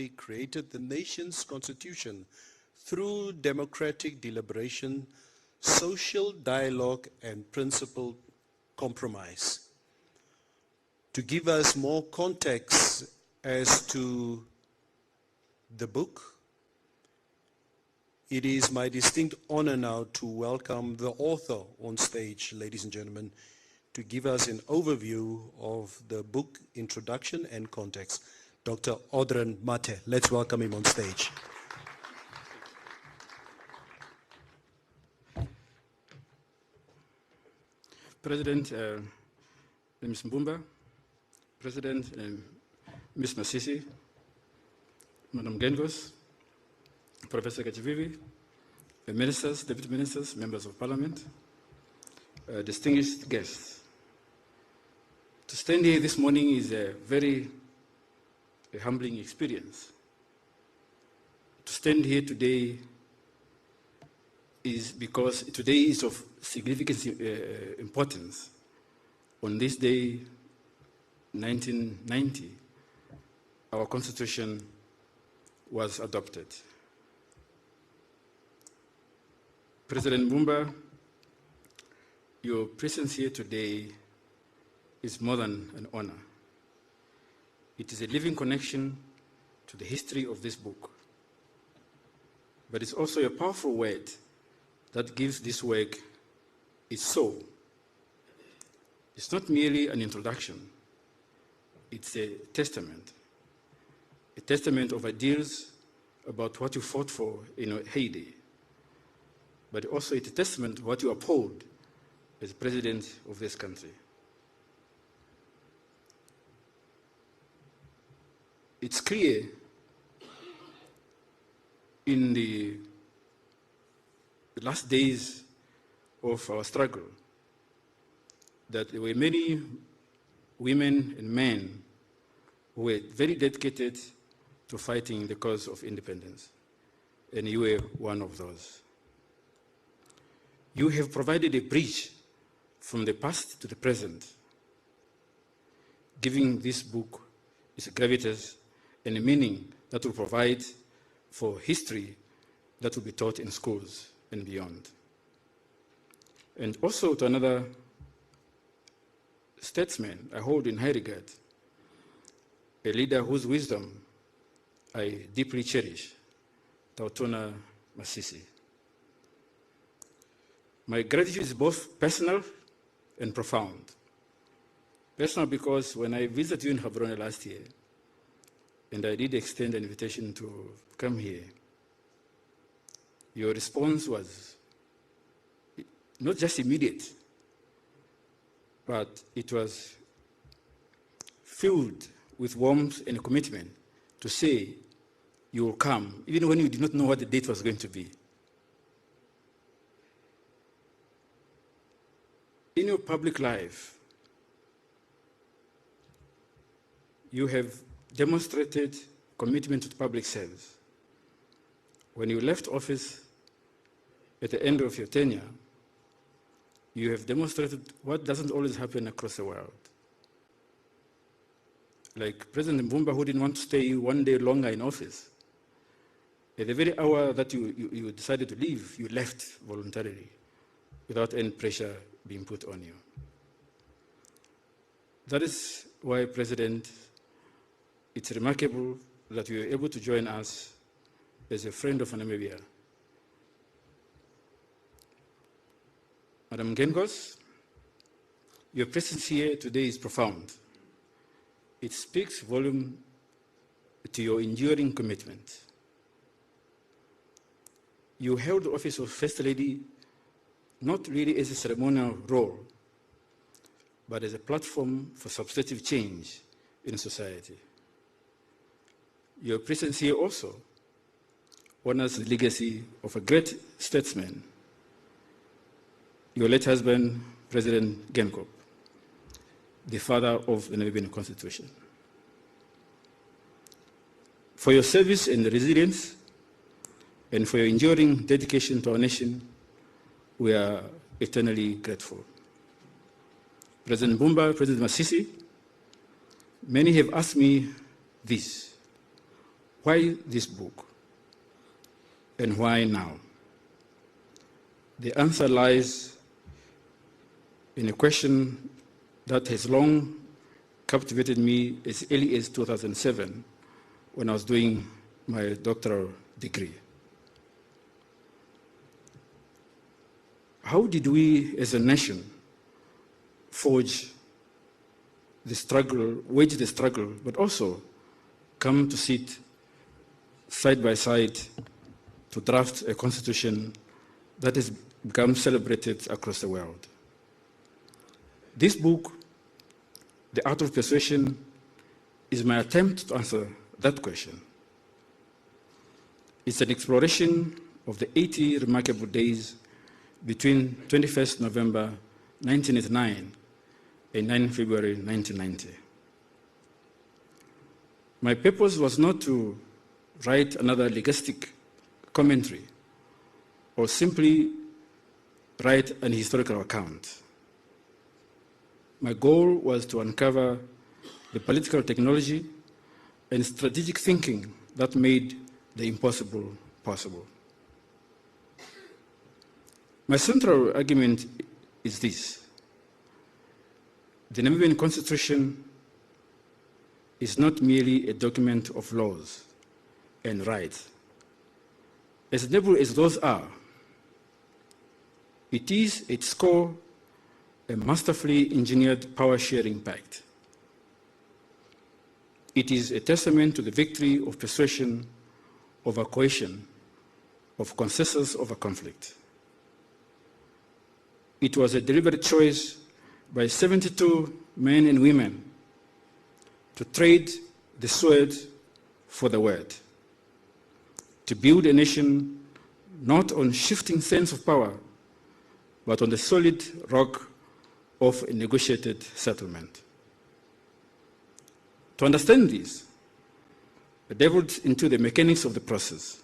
created the nation's constitution through democratic deliberation, social dialogue, and principled compromise. To give us more context as to the book, it is my distinct honor now to welcome the author on stage, ladies and gentlemen, to give us an overview of the book introduction and context. Dr. Audrin Mathe. Let's welcome him on stage. President Ms. Mbumba, President Ms. Masisi, Madam Gengos, Professor Kachivivi, ministers, deputy ministers, members of parliament, distinguished guests. To stand here this morning is a very humbling experience. To stand here today is because today is of significant importance. On this day, 1990, our Constitution was adopted. President Mbumba, your presence here today is more than an honor. It is a living connection to the history of this book. But it's also a powerful word that gives this work its soul. It's not merely an introduction. It's a testament of ideals about what you fought for in a heyday. But also it's a testament to what you uphold as president of this country. It's clear in the last days of our struggle that there were many women and men who were very dedicated to fighting the cause of independence, and you were one of those. You have provided a bridge from the past to the present, giving this book its gravitas and a meaning that will provide for history that will be taught in schools and beyond. And also to another statesman I hold in high regard, a leader whose wisdom I deeply cherish, Audrin Mathe. My gratitude is both personal and profound. Personal because when I visited you in Gaborone last year, and I did extend an invitation to come here, your response was not just immediate, but it was filled with warmth and commitment to say you will come, even when you did not know what the date was going to be. In your public life, you have demonstrated commitment to public service. When you left office at the end of your tenure, you have demonstrated what doesn't always happen across the world. Like President Mbumba, who didn't want to stay one day longer in office, at the very hour that you decided to leave, you left voluntarily without any pressure being put on you. That is why, President, it's remarkable that you were able to join us as a friend of Namibia. Madam Gengos, your presence here today is profound. It speaks volume to your enduring commitment. You held the office of First Lady not really as a ceremonial role, but as a platform for substantive change in society. Your presence here also honors the legacy of a great statesman, your late husband, President Nangolo, the father of the Namibian Constitution. For your service and resilience, and for your enduring dedication to our nation, we are eternally grateful. President Mbumba, President Masisi, many have asked me this: why this book and why now? The answer lies in a question that has long captivated me as early as 2007 when I was doing my doctoral degree. How did we as a nation wage the struggle, but also come to sit side by side to draft a constitution that has become celebrated across the world? This book, The Art of Persuasion, is my attempt to answer that question. It's an exploration of the 80 remarkable days between 21st November 1989 and 9 February 1990. My purpose was not to write another legalistic commentary or simply write an historical account. My goal was to uncover the political technology and strategic thinking that made the impossible possible. My central argument is this: the Namibian Constitution is not merely a document of laws and rights. As noble as those are, it is at its core a masterfully engineered power-sharing pact. It is a testament to the victory of persuasion over coercion, of consensus over conflict. It was a deliberate choice by 72 men and women to trade the sword for the word, to build a nation not on shifting sands of power, but on the solid rock of a negotiated settlement. To understand this, I delved into the mechanics of the process.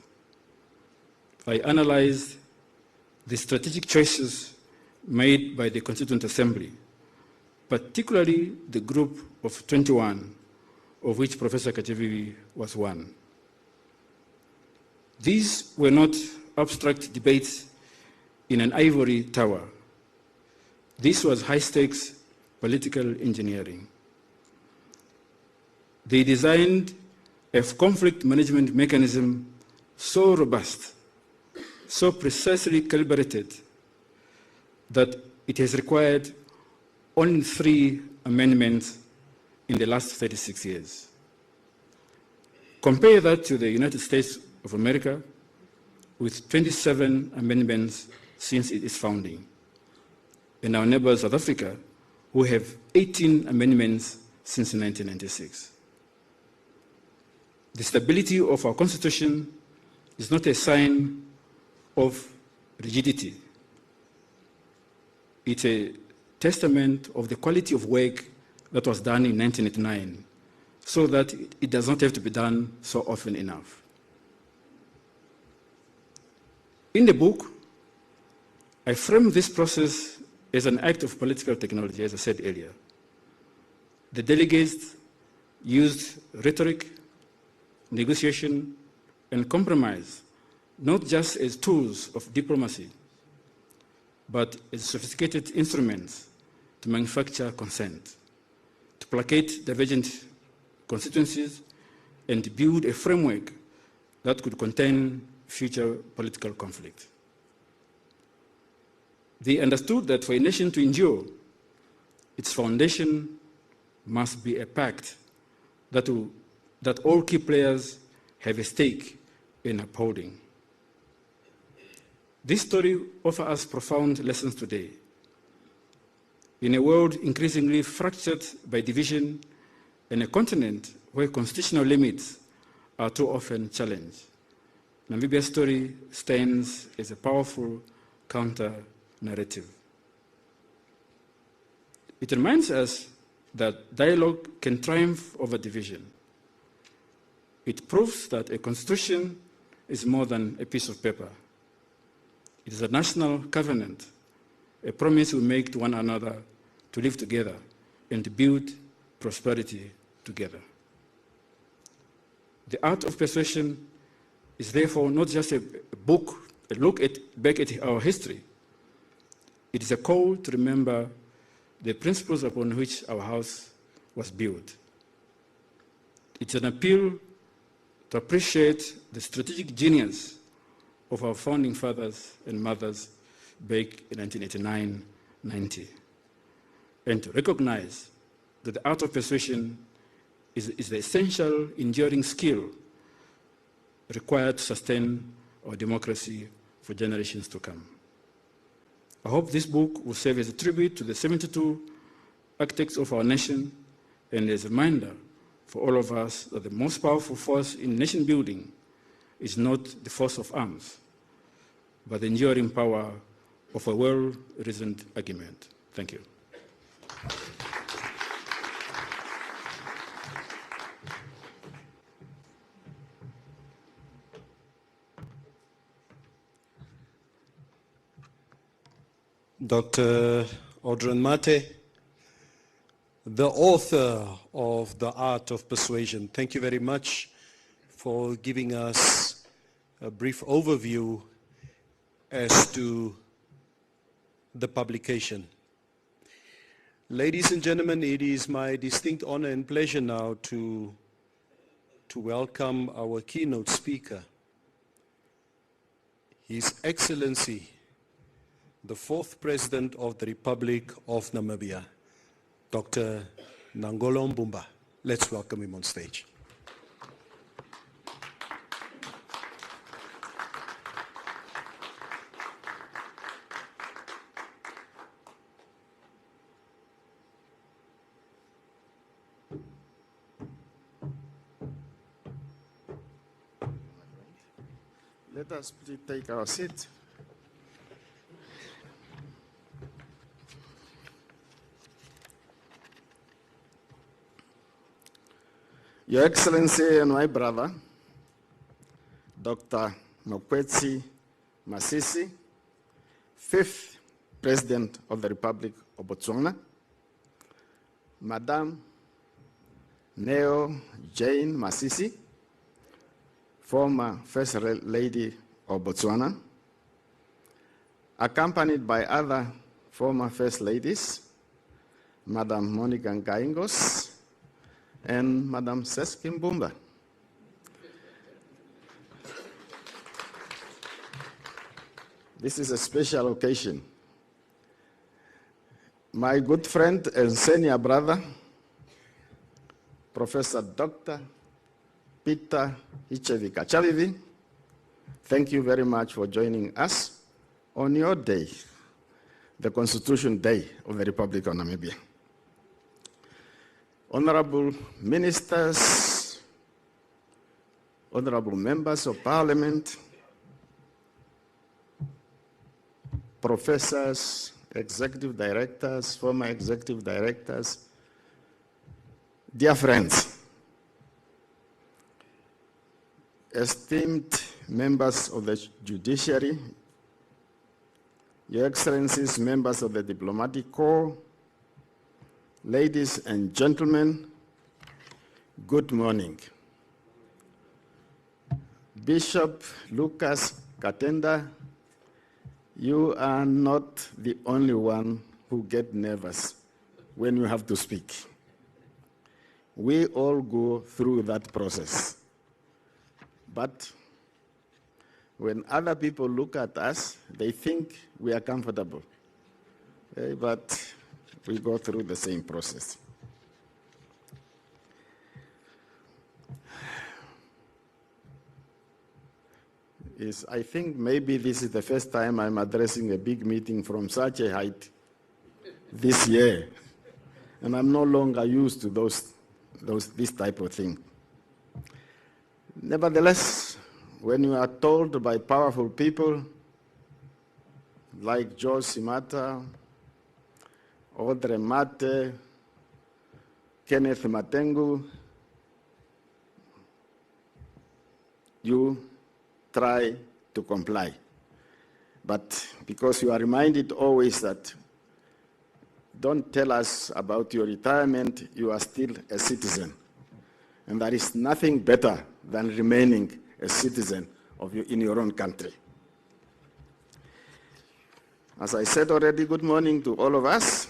I analyzed the strategic choices made by the Constituent Assembly, particularly the group of 21, of which Professor Kachevivi was one. These were not abstract debates in an ivory tower. This was high-stakes political engineering. They designed a conflict management mechanism so robust, so precisely calibrated, that it has required only 3 amendments in the last 36 years. Compare that to the United States of America, with 27 amendments since its founding, and our neighbor South Africa, who have 18 amendments since 1996. The stability of our Constitution is not a sign of rigidity. It's a testament of the quality of work that was done in 1989, so that it does not have to be done so often enough. In the book, I frame this process as an act of political technology, as I said earlier. The delegates used rhetoric, negotiation, and compromise, not just as tools of diplomacy, but as sophisticated instruments to manufacture consent, to placate divergent constituencies, and build a framework that could contain future political conflict. They understood that for a nation to endure, its foundation must be a pact that all key players have a stake in upholding. This story offers us profound lessons today. In a world increasingly fractured by division and a continent where constitutional limits are too often challenged, Namibia's story stands as a powerful counter-narrative. It reminds us that dialogue can triumph over division. It proves that a constitution is more than a piece of paper. It is a national covenant, a promise we make to one another to live together and to build prosperity together. The Art of Persuasion is therefore not just a book, a look back at our history. It is a call to remember the principles upon which our house was built. It's an appeal to appreciate the strategic genius of our founding fathers and mothers back in 1989-90, and to recognize that the art of persuasion is the essential enduring skill required to sustain our democracy for generations to come. I hope this book will serve as a tribute to the 72 architects of our nation and as a reminder for all of us that the most powerful force in nation building is not the force of arms, but the enduring power of a well-reasoned argument. Thank you. Dr. Audrin Mathe, the author of The Art of Persuasion, thank you very much for giving us a brief overview as to the publication. Ladies and gentlemen, it is my distinct honor and pleasure now to welcome our keynote speaker, His Excellency, the fourth President of the Republic of Namibia, Dr. Nangolo Mbumba. Let's welcome him on stage. Let us please take our seat. Your Excellency and my brother, Dr. Mokwetsi Masisi, fifth President of the Republic of Botswana, Madam Neo Jane Masisi, former First Lady of Botswana, accompanied by other former First Ladies, Madam Monica Ngaingos, and Madam Seski Mbumba. This is a special occasion. My good friend and senior brother, Professor Dr. Peter Hichevika-Chavivi, thank you very much for joining us on your day, the Constitution Day of the Republic of Namibia. Honorable ministers, honorable members of parliament, professors, executive directors, former executive directors, dear friends, esteemed members of the judiciary, Your Excellencies, members of the diplomatic corps, ladies and gentlemen, good morning. Bishop Lucas Katenda, you are not the only one who gets nervous when you have to speak. We all go through that process. But when other people look at us, they think we are comfortable. Okay, but we go through the same process. I think maybe this is the first time I'm addressing a big meeting from such a height this year. And I'm no longer used to this type of thing. Nevertheless, when you are told by powerful people like George Simata, Audrin Mathe, Kenneth Matengu, you try to comply. But because you are reminded always that don't tell us about your retirement, you are still a citizen. And there is nothing better than remaining a citizen in your own country. As I said already, good morning to all of us.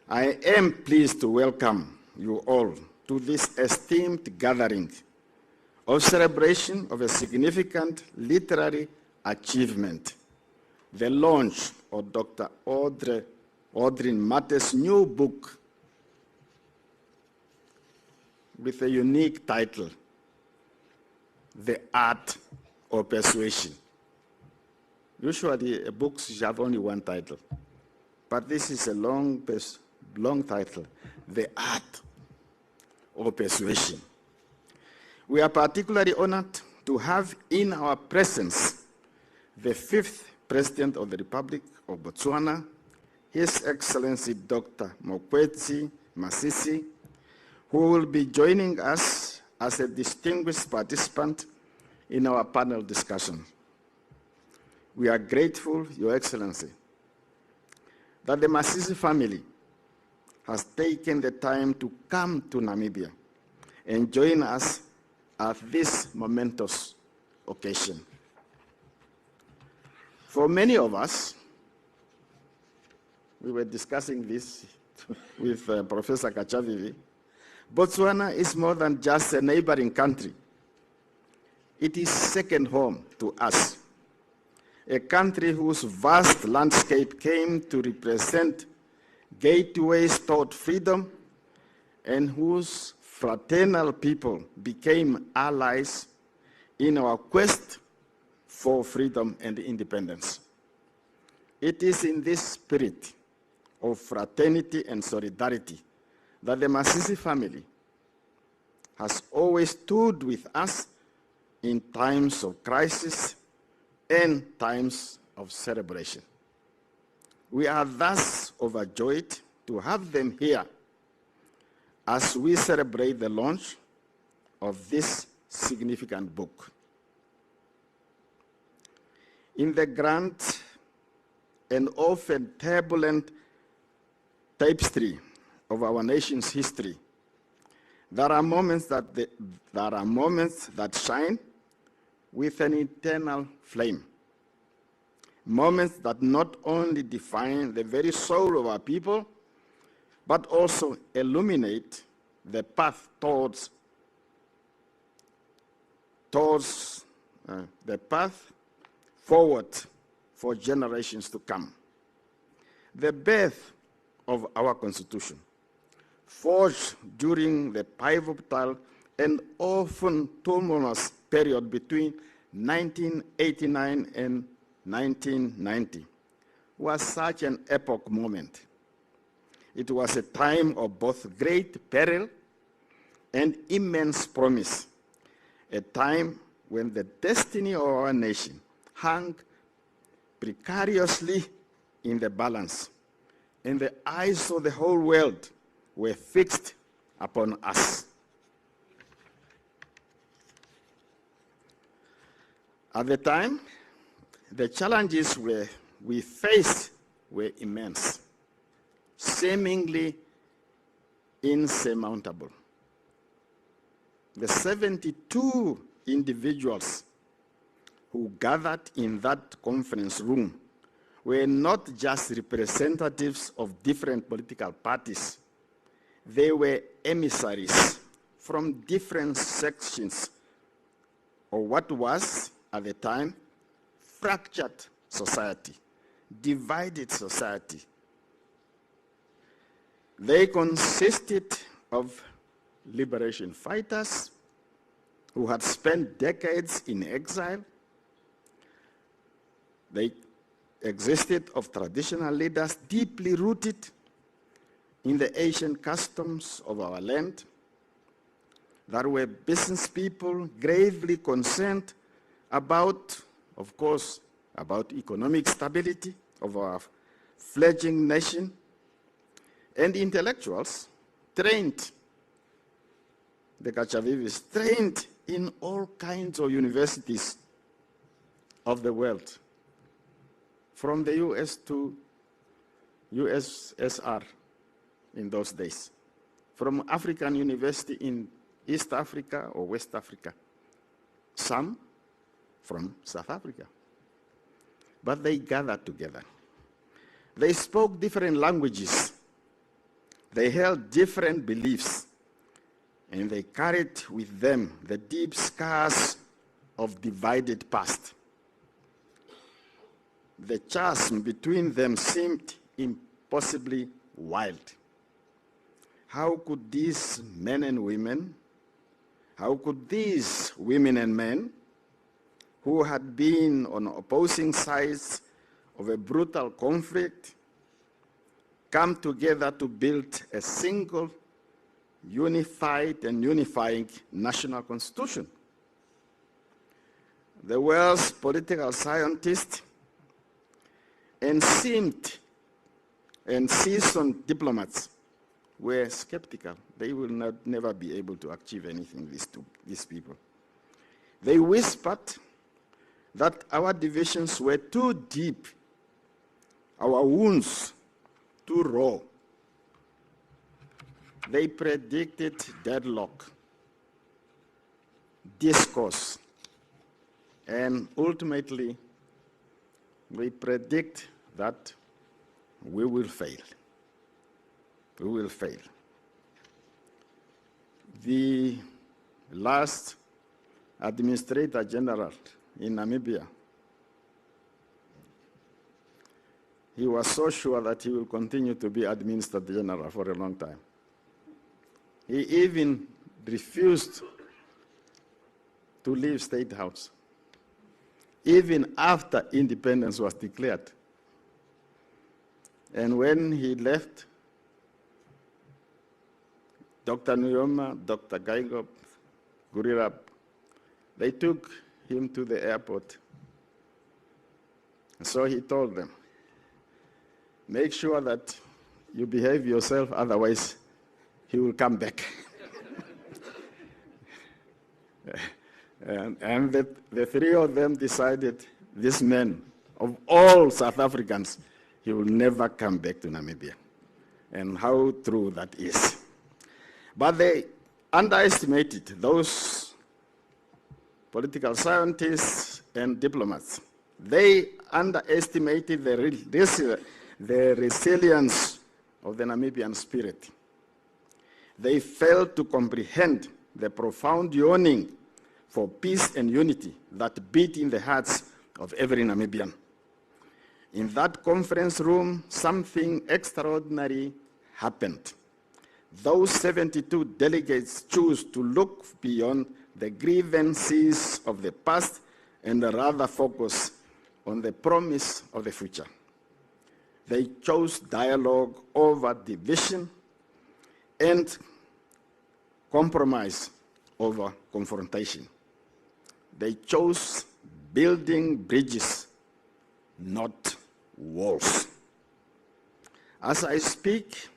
I am pleased to welcome you all to this esteemed gathering of celebration of a significant literary achievement, the launch of Dr. Audrin Mathe's new book with a unique title, The Art of Persuasion. Usually, books have only one title, but this is a long title, The Art of Persuasion. We are particularly honored to have in our presence the 5th President of the Republic of Botswana, His Excellency Dr. Mokwetsi Masisi, who will be joining us as a distinguished participant in our panel discussion. We are grateful, Your Excellency, that the Masisi family has taken the time to come to Namibia and join us at this momentous occasion. For many of us, we were discussing this with Professor Kachavivi, Botswana is more than just a neighboring country. It is second home to us, a country whose vast landscape came to represent gateways toward freedom and whose fraternal people became allies in our quest for freedom and independence. It is in this spirit of fraternity and solidarity that the Masisi family has always stood with us in times of crisis and times of celebration. We are thus overjoyed to have them here as we celebrate the launch of this significant book. In the grand and often turbulent tapestry of our nation's history, there are moments that shine with an eternal flame. Moments that not only define the very soul of our people, but also illuminate the path towards the path forward for generations to come. The birth of our Constitution, forged during the pivotal and often tumultuous period between 1989 and 1990, was such an epoch moment. It was a time of both great peril and immense promise, a time when the destiny of our nation hung precariously in the balance, and the eyes of the whole world were fixed upon us. At the time, the challenges we faced were immense, seemingly insurmountable. The 72 individuals who gathered in that conference room were not just representatives of different political parties. They were emissaries from different sections of what was, at the time, fractured society, divided society. They consisted of liberation fighters who had spent decades in exile. They existed of traditional leaders deeply rooted in the ancient customs of our land. There were business people gravely concerned about, of course, about economic stability of our fledgling nation, and intellectuals trained, the Kachavivis, trained in all kinds of universities of the world, from the US to USSR in those days, from African University in East Africa or West Africa, some from South Africa. But they gathered together. They spoke different languages. They held different beliefs. And they carried with them the deep scars of divided past. The chasm between them seemed impossibly wide. How could these men and women, how could these women and men who had been on opposing sides of a brutal conflict come together to build a single, unified and unifying national constitution? The world's political scientists and seasoned diplomats were skeptical. They will never be able to achieve anything, these people. They whispered that our divisions were too deep, our wounds too raw. They predicted deadlock, discourse, and ultimately, we predict that we will fail. We will fail. The last Administrator General in Namibia, he was so sure that he will continue to be Administrator General for a long time. He even refused to leave State House, even after independence was declared. And when he left, Dr. Nyoma, Dr. Gaigob, Gurirab, they took him to the airport. And so he told them, make sure that you behave yourself, otherwise he will come back. And the three of them decided, this man, of all South Africans, he will never come back to Namibia. And how true that is. But they underestimated, those political scientists and diplomats. They underestimated the resilience of the Namibian spirit. They failed to comprehend the profound yearning for peace and unity that beat in the hearts of every Namibian. In that conference room, something extraordinary happened. Those 72 delegates chose to look beyond the grievances of the past and rather focus on the promise of the future. They chose dialogue over division and compromise over confrontation. They chose building bridges, not walls. As I speak,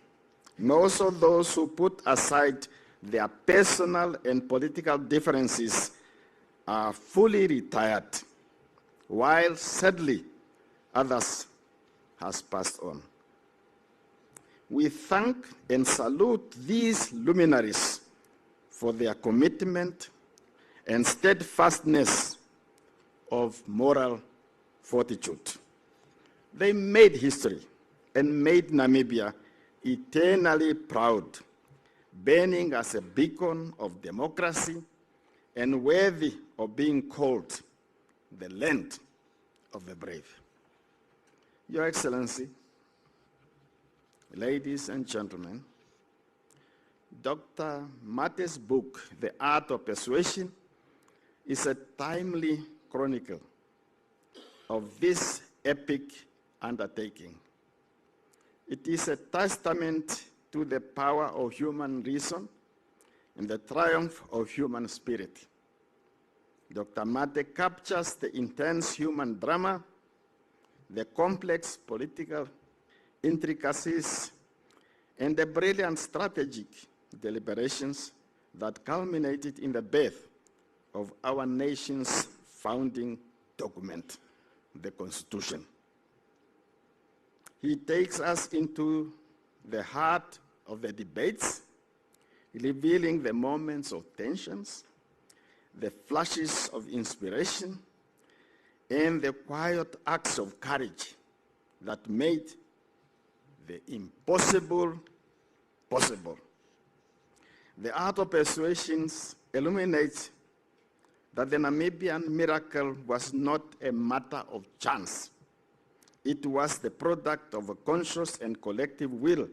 most of those who put aside their personal and political differences are fully retired, while sadly others has passed on. We thank and salute these luminaries for their commitment and steadfastness of moral fortitude. They made history and made Namibia eternally proud, burning as a beacon of democracy and worthy of being called the land of the brave. Your Excellency, ladies and gentlemen, Dr. Mathe's book, The Art of Persuasion, is a timely chronicle of this epic undertaking. It is a testament to the power of human reason and the triumph of human spirit. Dr. Mathe captures the intense human drama, the complex political intricacies, and the brilliant strategic deliberations that culminated in the birth of our nation's founding document, the Constitution. He takes us into the heart of the debates, revealing the moments of tensions, the flashes of inspiration, and the quiet acts of courage that made the impossible possible. The Art of Persuasion illuminates that the Namibian miracle was not a matter of chance. It was the product of a conscious and collective will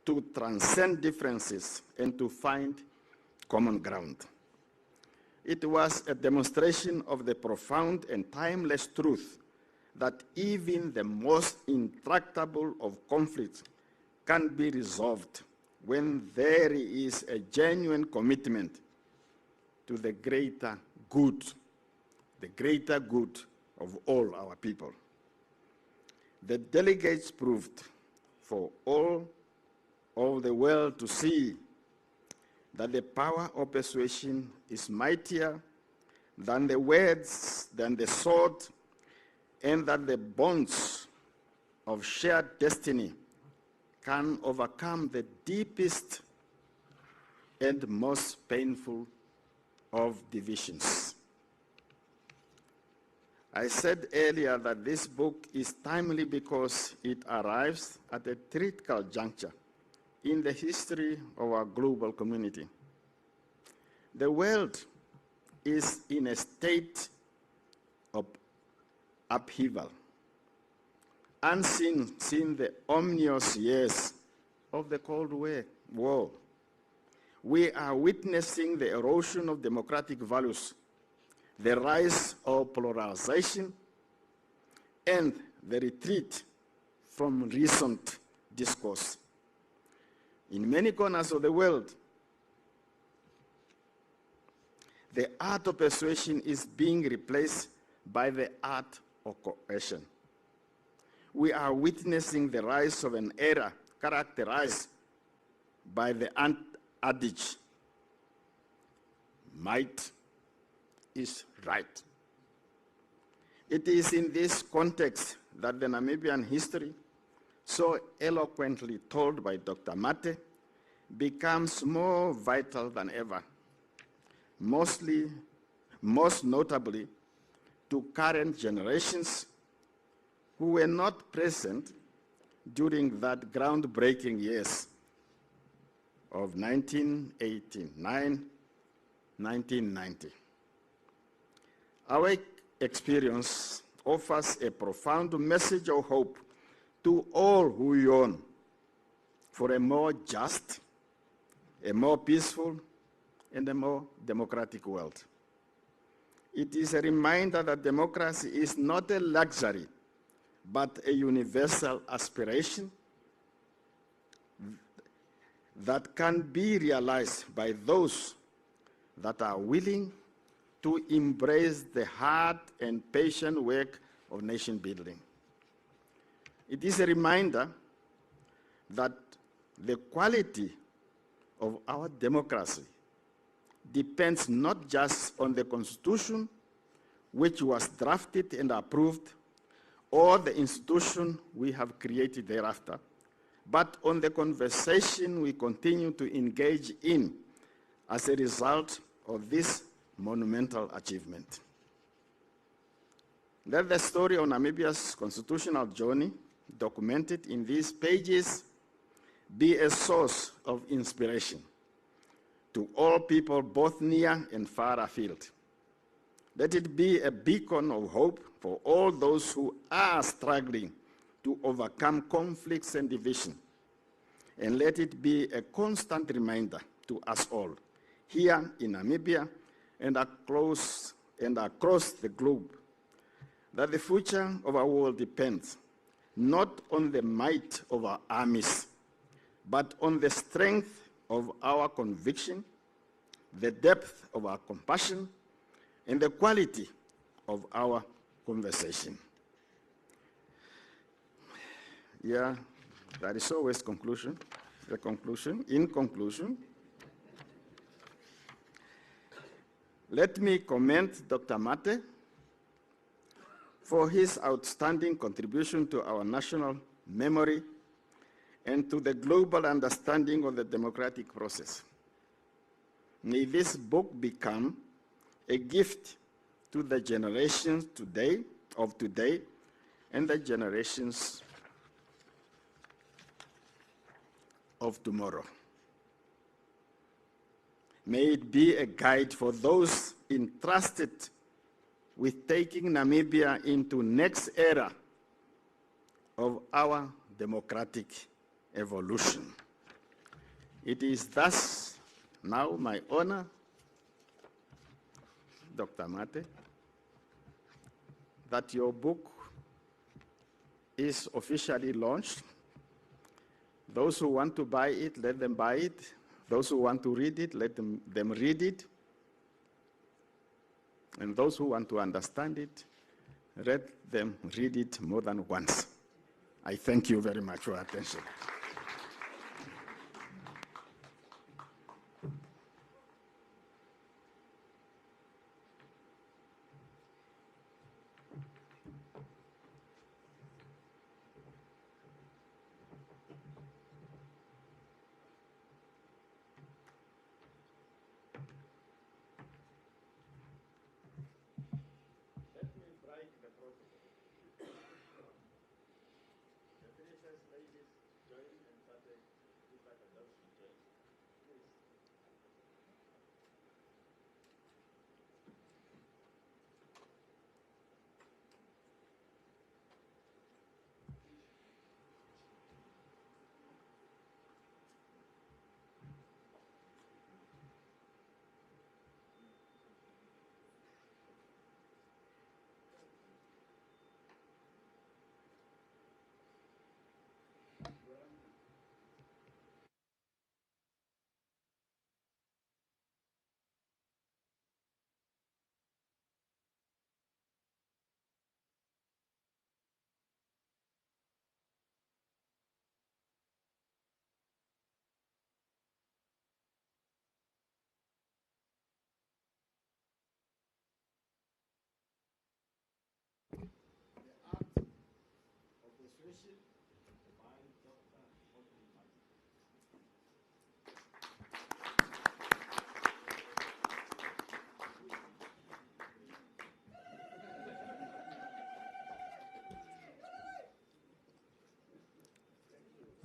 to transcend differences and to find common ground. It was a demonstration of the profound and timeless truth that even the most intractable of conflicts can be resolved when there is a genuine commitment to the greater good of all our people. The delegates proved for all of the world to see that the power of persuasion is mightier than the words, than the sword, and that the bonds of shared destiny can overcome the deepest and most painful of divisions. I said earlier that this book is timely because it arrives at a critical juncture in the history of our global community. The world is in a state of upheaval, unseen since the ominous years of the Cold War. We are witnessing the erosion of democratic values, the rise of polarization, and the retreat from recent discourse. In many corners of the world, the art of persuasion is being replaced by the art of coercion. We are witnessing the rise of an era characterized by the adage, might is right. It is in this context that the Namibian history, so eloquently told by Dr. Mathe, becomes more vital than ever, most notably to current generations who were not present during that groundbreaking years of 1989, 1990. Our experience offers a profound message of hope to all who yearn for a more just, a more peaceful, and a more democratic world. It is a reminder that democracy is not a luxury, but a universal aspiration that can be realized by those that are willing to embrace the hard and patient work of nation building. It is a reminder that the quality of our democracy depends not just on the Constitution, which was drafted and approved, or the institution we have created thereafter, but on the conversation we continue to engage in as a result of this monumental achievement. Let the story of Namibia's constitutional journey, documented in these pages, be a source of inspiration to all people both near and far afield. Let it be a beacon of hope for all those who are struggling to overcome conflicts and division. And let it be a constant reminder to us all, here in Namibia and across the globe, that the future of our world depends not on the might of our armies, but on the strength of our conviction, the depth of our compassion, and the quality of our conversation. Yeah, that is always conclusion. The conclusion. In conclusion, let me commend Dr. Mathe for his outstanding contribution to our national memory and to the global understanding of the democratic process. May this book become a gift to the generations of today and the generations of tomorrow. May it be a guide for those entrusted with taking Namibia into next era of our democratic evolution. It is thus now my honor, Dr. Mathe, that your book is officially launched. Those who want to buy it, let them buy it. Those who want to read it, let them read it. And those who want to understand it, let them read it more than once. I thank you very much for your attention.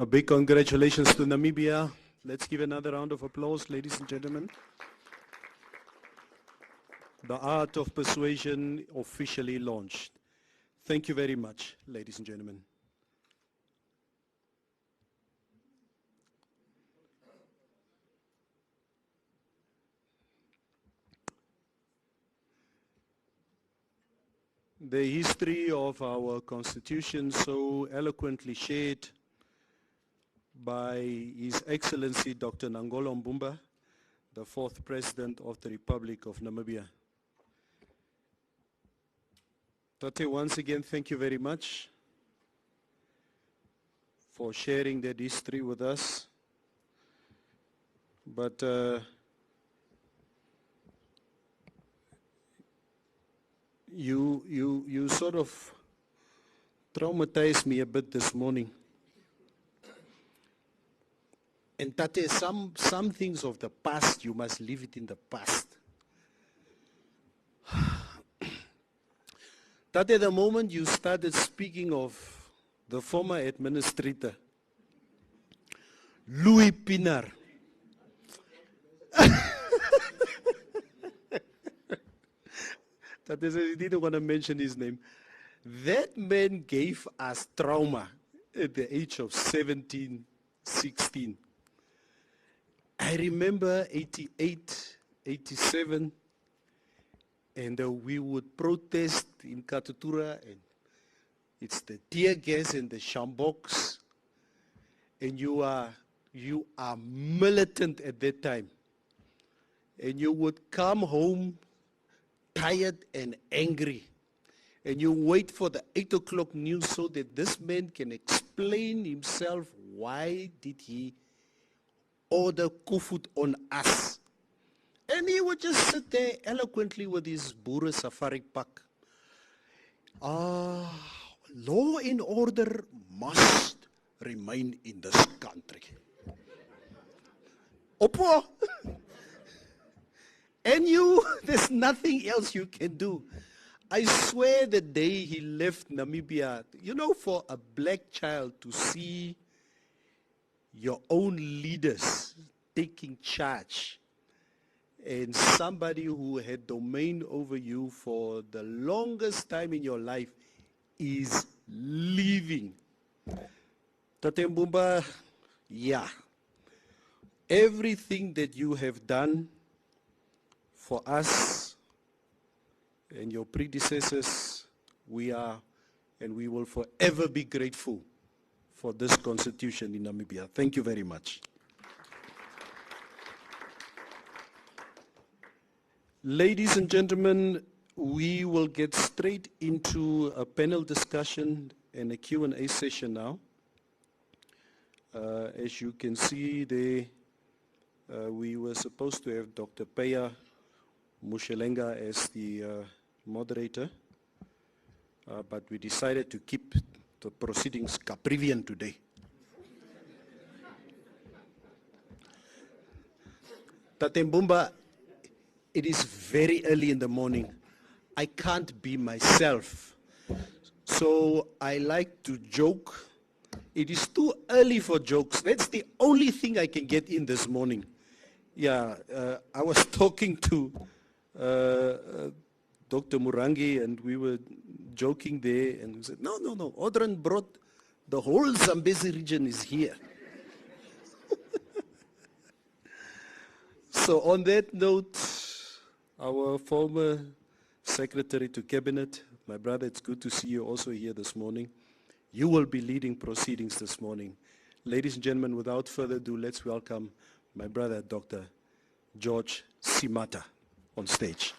A big congratulations to Namibia. Let's give another round of applause, ladies and gentlemen. The Art of Persuasion officially launched. Thank you very much, ladies and gentlemen. The history of our Constitution, so eloquently shared by His Excellency Dr. Nangolo Mbumba, the 4th President of the Republic of Namibia. Tate, once again, thank you very much for sharing that history with us. But you sort of traumatized me a bit this morning. And Tate, some things of the past, you must leave it in the past. Tate, the moment you started speaking of the former administrator, Louis Pinar, Tate said he didn't want to mention his name. That man gave us trauma at the age of 17, 16. I remember 88, 87, and we would protest in Katutura, and it's the tear gas and the shamboks, and you are militant at that time. And you would come home tired and angry, and you wait for the 8 o'clock news so that this man can explain himself why did he order kufut on us. And he would just sit there eloquently with his Boere safari pak. Law and order must remain in this country. Oppo. And you, there's nothing else you can do. I swear the day he left Namibia, you know, for a black child to see your own leaders taking charge and somebody who had domain over you for the longest time in your life is leaving. Tate Mbumba, yeah. Everything that you have done for us and your predecessors, we are and we will forever be grateful for this constitution in Namibia. Thank you very much. Ladies and gentlemen, we will get straight into a panel discussion and a Q&A session now. As you can see there, we were supposed to have Dr. Peya Mushelenga as the moderator, but we decided to keep the proceedings Caprivian today. Tate Mbumba, it is very early in the morning. I can't be myself. So I like to joke. It is too early for jokes. That's the only thing I can get in this morning. Yeah, I was talking to Dr. Murangi and we were joking there and we said, no, Audrin brought the whole Zambezi region is here. So on that note, our former Secretary to Cabinet, my brother, it's good to see you also here this morning. You will be leading proceedings this morning. Ladies and gentlemen, without further ado, let's welcome my brother, Dr. George Simata, on stage.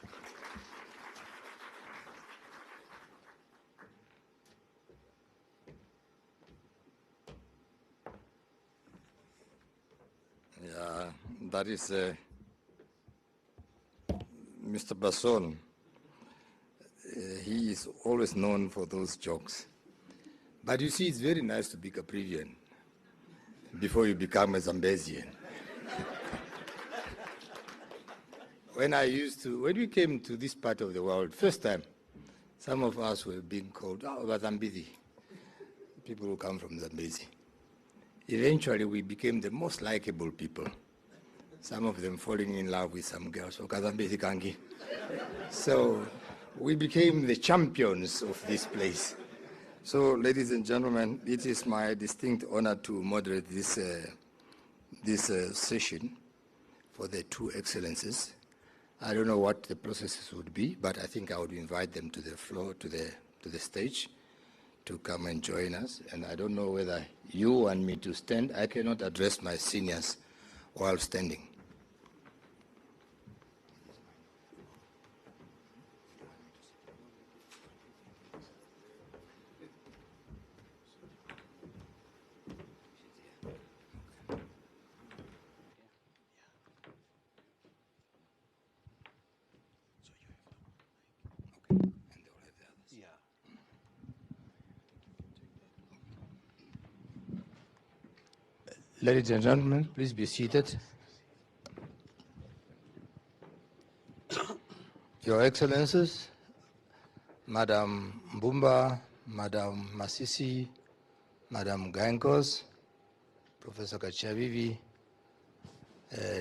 Yeah, that is Mr. Basson. He is always known for those jokes. But you see, it's very nice to be Caprivian before you become a Zambezian. When we came to this part of the world, first time, some of us were being called, Zambezi, people who come from Zambezi. Eventually, we became the most likable people. Some of them falling in love with some girls, Zambezi Kangi. So we became the champions of this place. So, ladies and gentlemen, it is my distinct honor to moderate this session for the two excellencies. I don't know what the processes would be, but I think I would invite them to the floor, to the stage, to come and join us. And I don't know whether you want me to stand. I cannot address my seniors while standing. Ladies and gentlemen, please be seated. Your Excellencies, Madam Mbumba, Madam Masisi, Madam Gankos, Professor Kachavivi,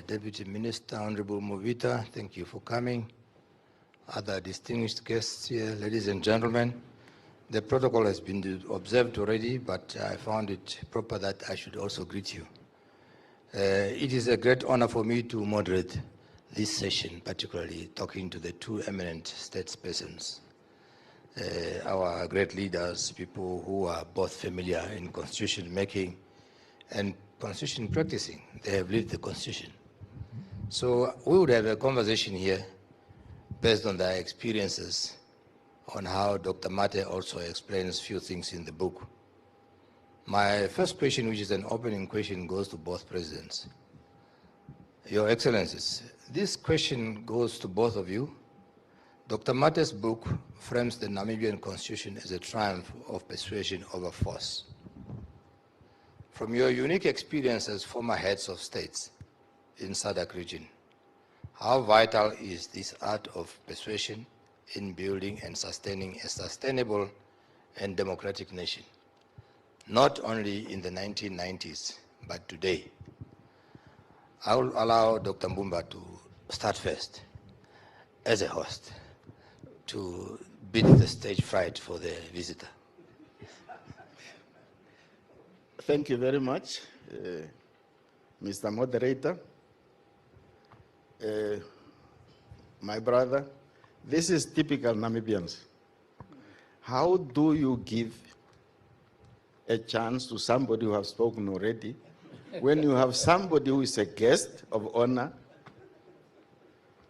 Deputy Minister, Honorable Movita, thank you for coming. Other distinguished guests here, ladies and gentlemen, the protocol has been observed already, but I found it proper that I should also greet you. It is a great honor for me to moderate this session, particularly talking to the two eminent statespersons, our great leaders, people who are both familiar in constitution making and constitution practicing. They have lived the constitution. So we would have a conversation here based on their experiences on how Dr. Mathe also explains few things in the book. My first question, which is an opening question, goes to both presidents. Your Excellencies, this question goes to both of you. Dr. Mathe's book frames the Namibian constitution as a triumph of persuasion over force. From your unique experience as former heads of states in SADC region, How vital is this art of persuasion in building and sustaining a sustainable and democratic nation, not only in the 1990s, but today? I will allow Dr. Mbumba to start first as a host to beat the stage fright for the visitor. Thank you very much, Mr. Moderator. My brother, this is typical Namibians. How do you give a chance to somebody who has spoken already when you have somebody who is a guest of honor?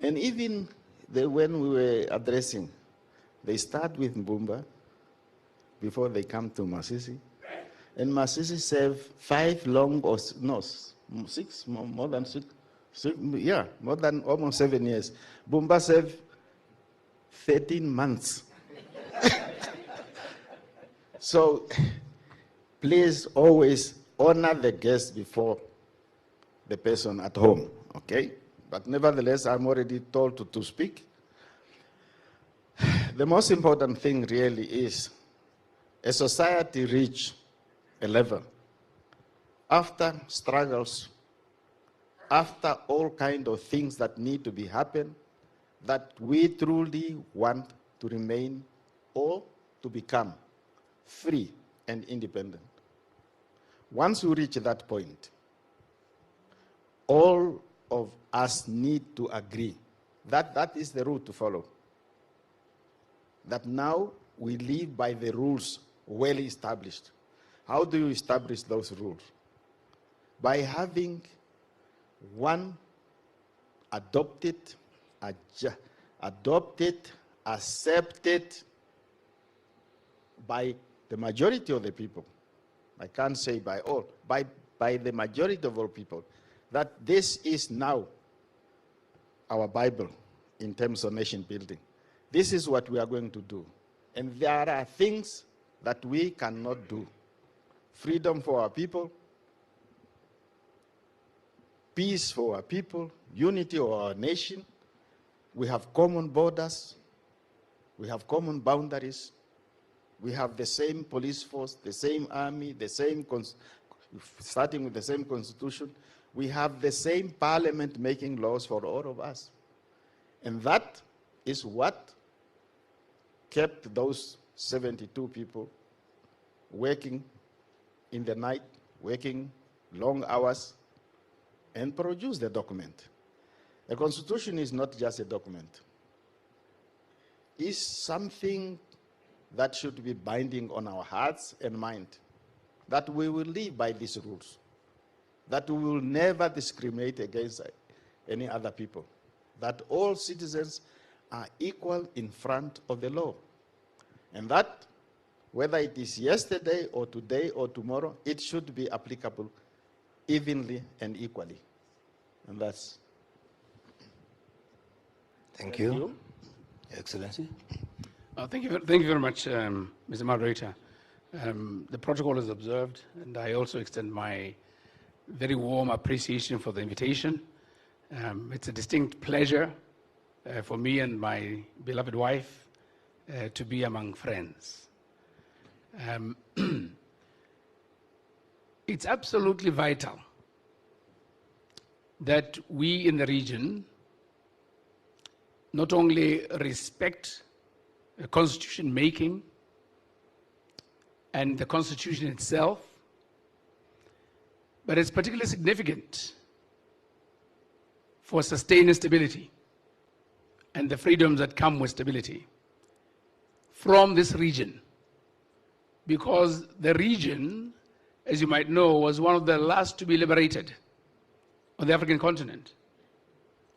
And even when we were addressing, they start with Mbumba before they come to Masisi. And Masisi served 5 long, or no, 6, more than 6, yeah, more than almost 7 years. Mbumba served 13 months. So please always honor the guest before the person at home, okay? But nevertheless, I'm already told to speak. The most important thing really is a society reach a level after struggles, after all kinds of things that need to be happen, that we truly want to remain or to become free and independent. Once we reach that point, all of us need to agree that that is the route to follow. That now we live by the rules well established. How do you establish those rules? By having one adopted, accepted by the majority of the people. I can't say by all, by the majority of all people, that this is now our Bible in terms of nation building. This is what we are going to do. And there are things that we cannot do. Freedom for our people, peace for our people, unity of our nation. We have common borders. We have common boundaries. We have the same police force, the same army, the same, starting with the same constitution. We have the same parliament making laws for all of us. And that is what kept those 72 people working in the night, working long hours, and produce the document. A constitution is not just a document. It's something that should be binding on our hearts and mind, that we will live by these rules, that we will never discriminate against any other people, that all citizens are equal in front of the law, and that whether it is yesterday or today or tomorrow, it should be applicable evenly and equally. And that's... Thank you. Excellency. Thank you very much, Mr. Moderator. The protocol is observed, and I also extend my very warm appreciation for the invitation. It's a distinct pleasure for me and my beloved wife to be among friends. It's absolutely vital that we in the region not only respect constitution making and the constitution itself, but it's particularly significant for sustaining stability and the freedoms that come with stability from this region. Because the region, as you might know, was one of the last to be liberated on the African continent.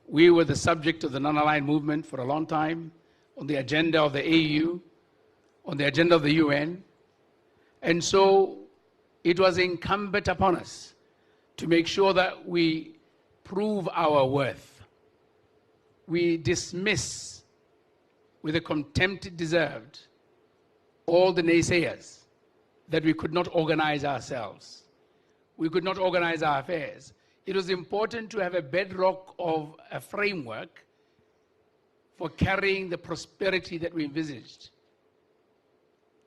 We were the subject of the non-aligned movement for a long time, on the agenda of the AU, on the agenda of the UN. And so it was incumbent upon us to make sure that we prove our worth. We dismiss with the contempt it deserved all the naysayers that we could not organize ourselves. We could not organize our affairs it was important to have a bedrock of a framework for carrying the prosperity that we envisaged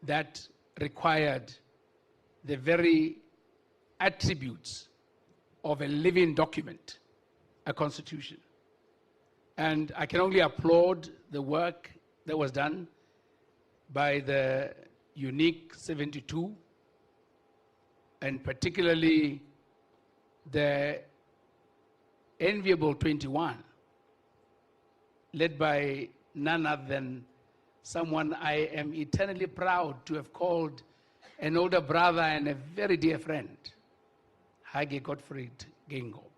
that required the very attributes of a living document, a constitution. And I can only applaud the work that was done by the unique 72, and particularly the enviable 21, led by none other than someone I am eternally proud to have called an older brother and a very dear friend, Hage Gottfried Gengob.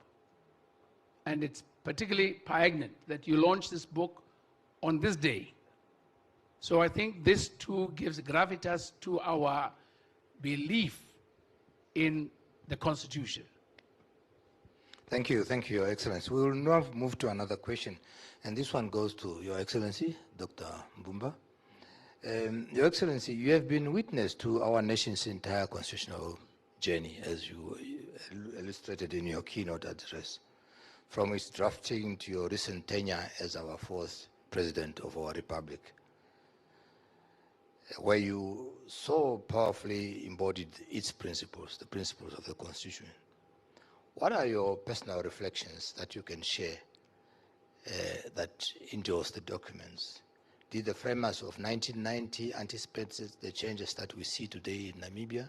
And it's particularly poignant that you launched this book on this day. So I think this too gives gravitas to our belief in the Constitution. Thank you, Your Excellency. We will now move to another question, and this one goes to Your Excellency, Dr. Mbumba. Your Excellency, you have been witness to our nation's entire constitutional journey, as you illustrated in your keynote address, from its drafting to your recent tenure as our fourth president of our republic, where you so powerfully embodied its principles, the principles of the Constitution. What are your personal reflections that you can share that endorse the documents? Did the framers of 1990 anticipate the changes that we see today in Namibia?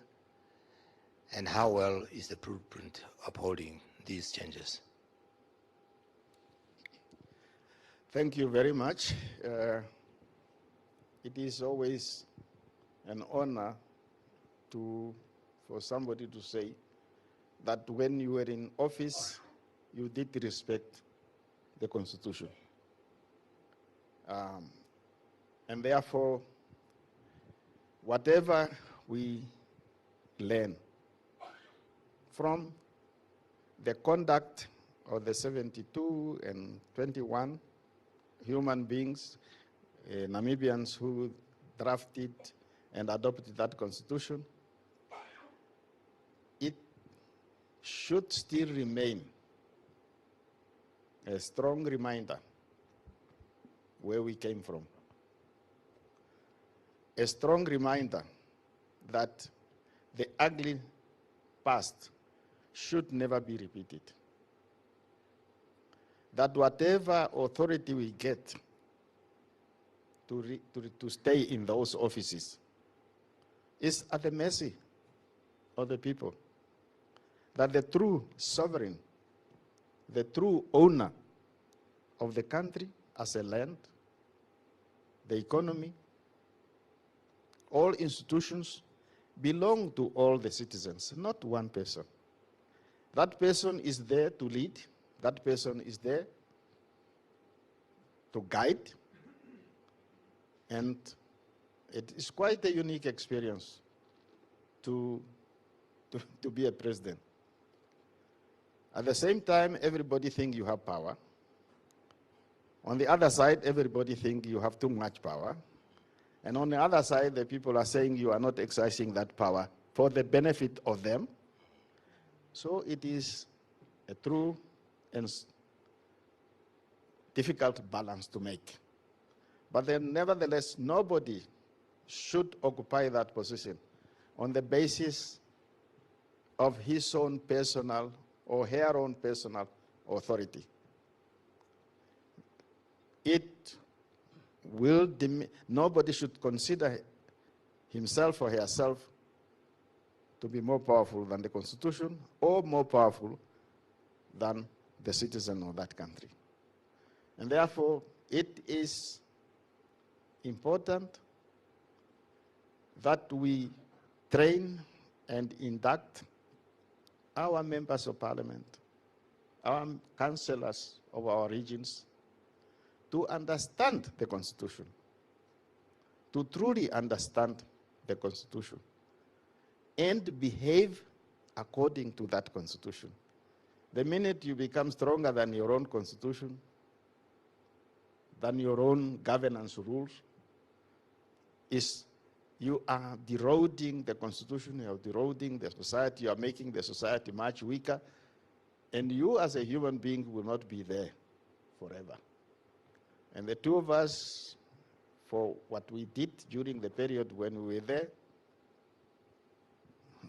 And how well is the blueprint upholding these changes? Thank you very much. It is always an honor for somebody to say that when you were in office, you did respect the Constitution. And therefore, whatever we learn from the conduct of the 72 and 21 human beings, Namibians who drafted and adopted that constitution, it should still remain a strong reminder where we came from. A strong reminder that the ugly past should never be repeated. That whatever authority we get to stay in those offices is at the mercy of the people. That the true sovereign, the true owner of the country as a land, the economy, all institutions belong to all the citizens, not one person. That person is there to lead. That person is there to guide. And it is quite a unique experience to be a president. At the same time, everybody thinks you have power. On the other side, everybody thinks you have too much power. And on the other side, the people are saying you are not exercising that power for the benefit of them. So it is a true and difficult balance to make. But then nevertheless, nobody should occupy that position on the basis of his own personal or her own personal authority. Nobody should consider himself or herself to be more powerful than the Constitution or more powerful than the citizen of that country. And therefore, it is important that we train and induct our members of parliament, our councillors of our regions, to understand the Constitution, to truly understand the Constitution, and behave according to that Constitution. The minute you become stronger than your own Constitution, than your own governance rules, you are eroding the Constitution, you are eroding the society, you are making the society much weaker, And you as a human being will not be there forever. And the two of us, for what we did during the period when we were there,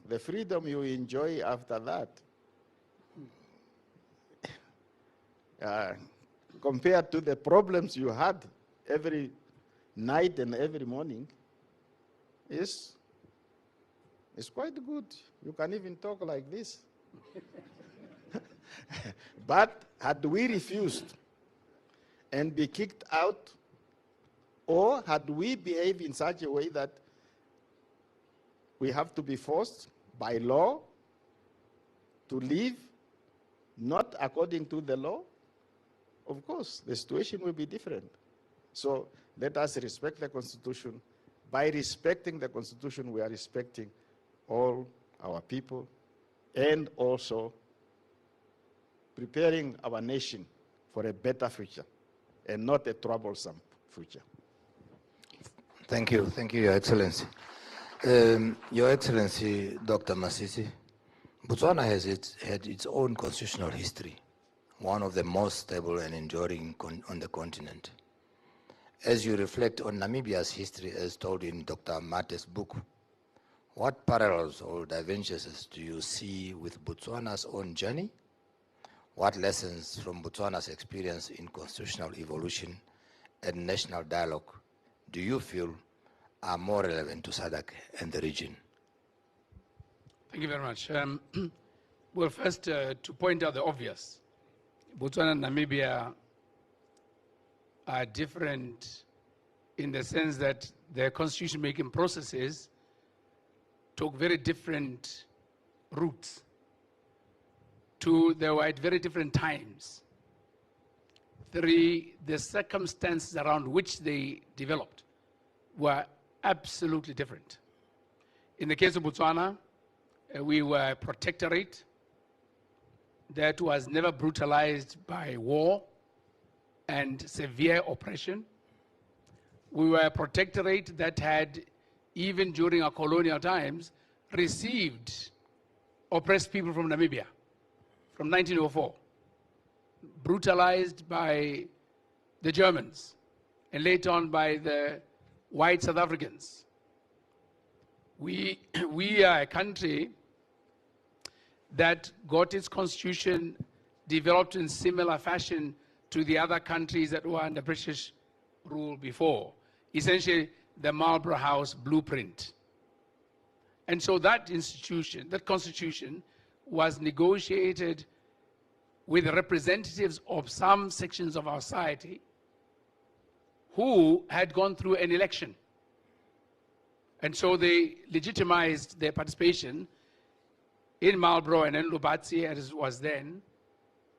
the freedom you enjoy after that, compared to the problems you had every night and every morning, is quite good. You can even talk like this. But had we refused and be kicked out, or had we behaved in such a way that we have to be forced by law to leave, not according to the law, of course, the situation will be different. So let us respect the Constitution. By respecting the Constitution, we are respecting all our people and also preparing our nation for a better future and not a troublesome future. Thank you, Your Excellency. Your Excellency, Dr. Masisi, Botswana has had its own constitutional history, one of the most stable and enduring on the continent. As you reflect on Namibia's history as told in Dr. Mathe's book, what parallels or divergences do you see with Botswana's own journey? What lessons from Botswana's experience in constitutional evolution and national dialogue do you feel are more relevant to SADC and the region? Thank you very much. Well, first, to point out the obvious, Botswana and Namibia are different in the sense that their constitution-making processes took very different routes. They were at very different times. The circumstances around which they developed were absolutely different. In the case of Botswana, we were a protectorate that was never brutalized by war and severe oppression. We were a protectorate that had, even during our colonial times, received oppressed people from Namibia from 1904, brutalized by the Germans and later on by the white South Africans. We are a country that got its constitution developed in similar fashion to the other countries that were under British rule before. Essentially, the Marlborough House blueprint. And so that institution, that constitution, was negotiated with representatives of some sections of our society who had gone through an election. And so they legitimized their participation in Marlborough and in Lubatsi, as it was then,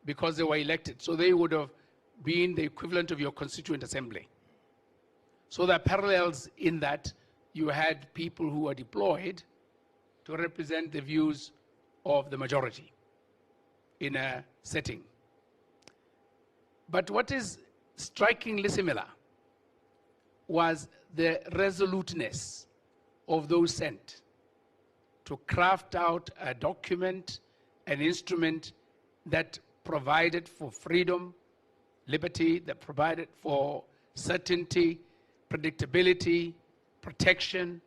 because they were elected. So they would have been the equivalent of your constituent assembly. So there are parallels in that you had people who were deployed to represent the views of the majority in a setting. But what is strikingly similar was the resoluteness of those sent to craft out a document, an instrument that provided for freedom, liberty, that provided for certainty, predictability, protection,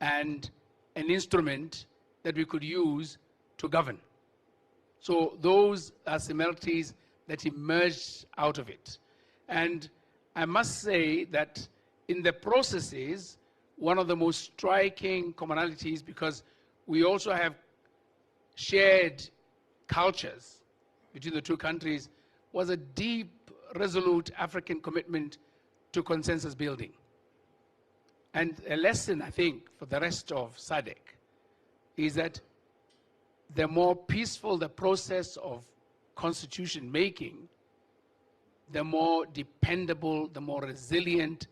and an instrument that we could use to govern. So those are similarities that emerged out of it. And I must say that in the processes, one of the most striking commonalities, because we also have shared cultures between the two countries, was a deep, resolute African commitment to consensus building. And a lesson, I think, for the rest of SADC is that the more peaceful the process of constitution making, the more dependable, the more resilient,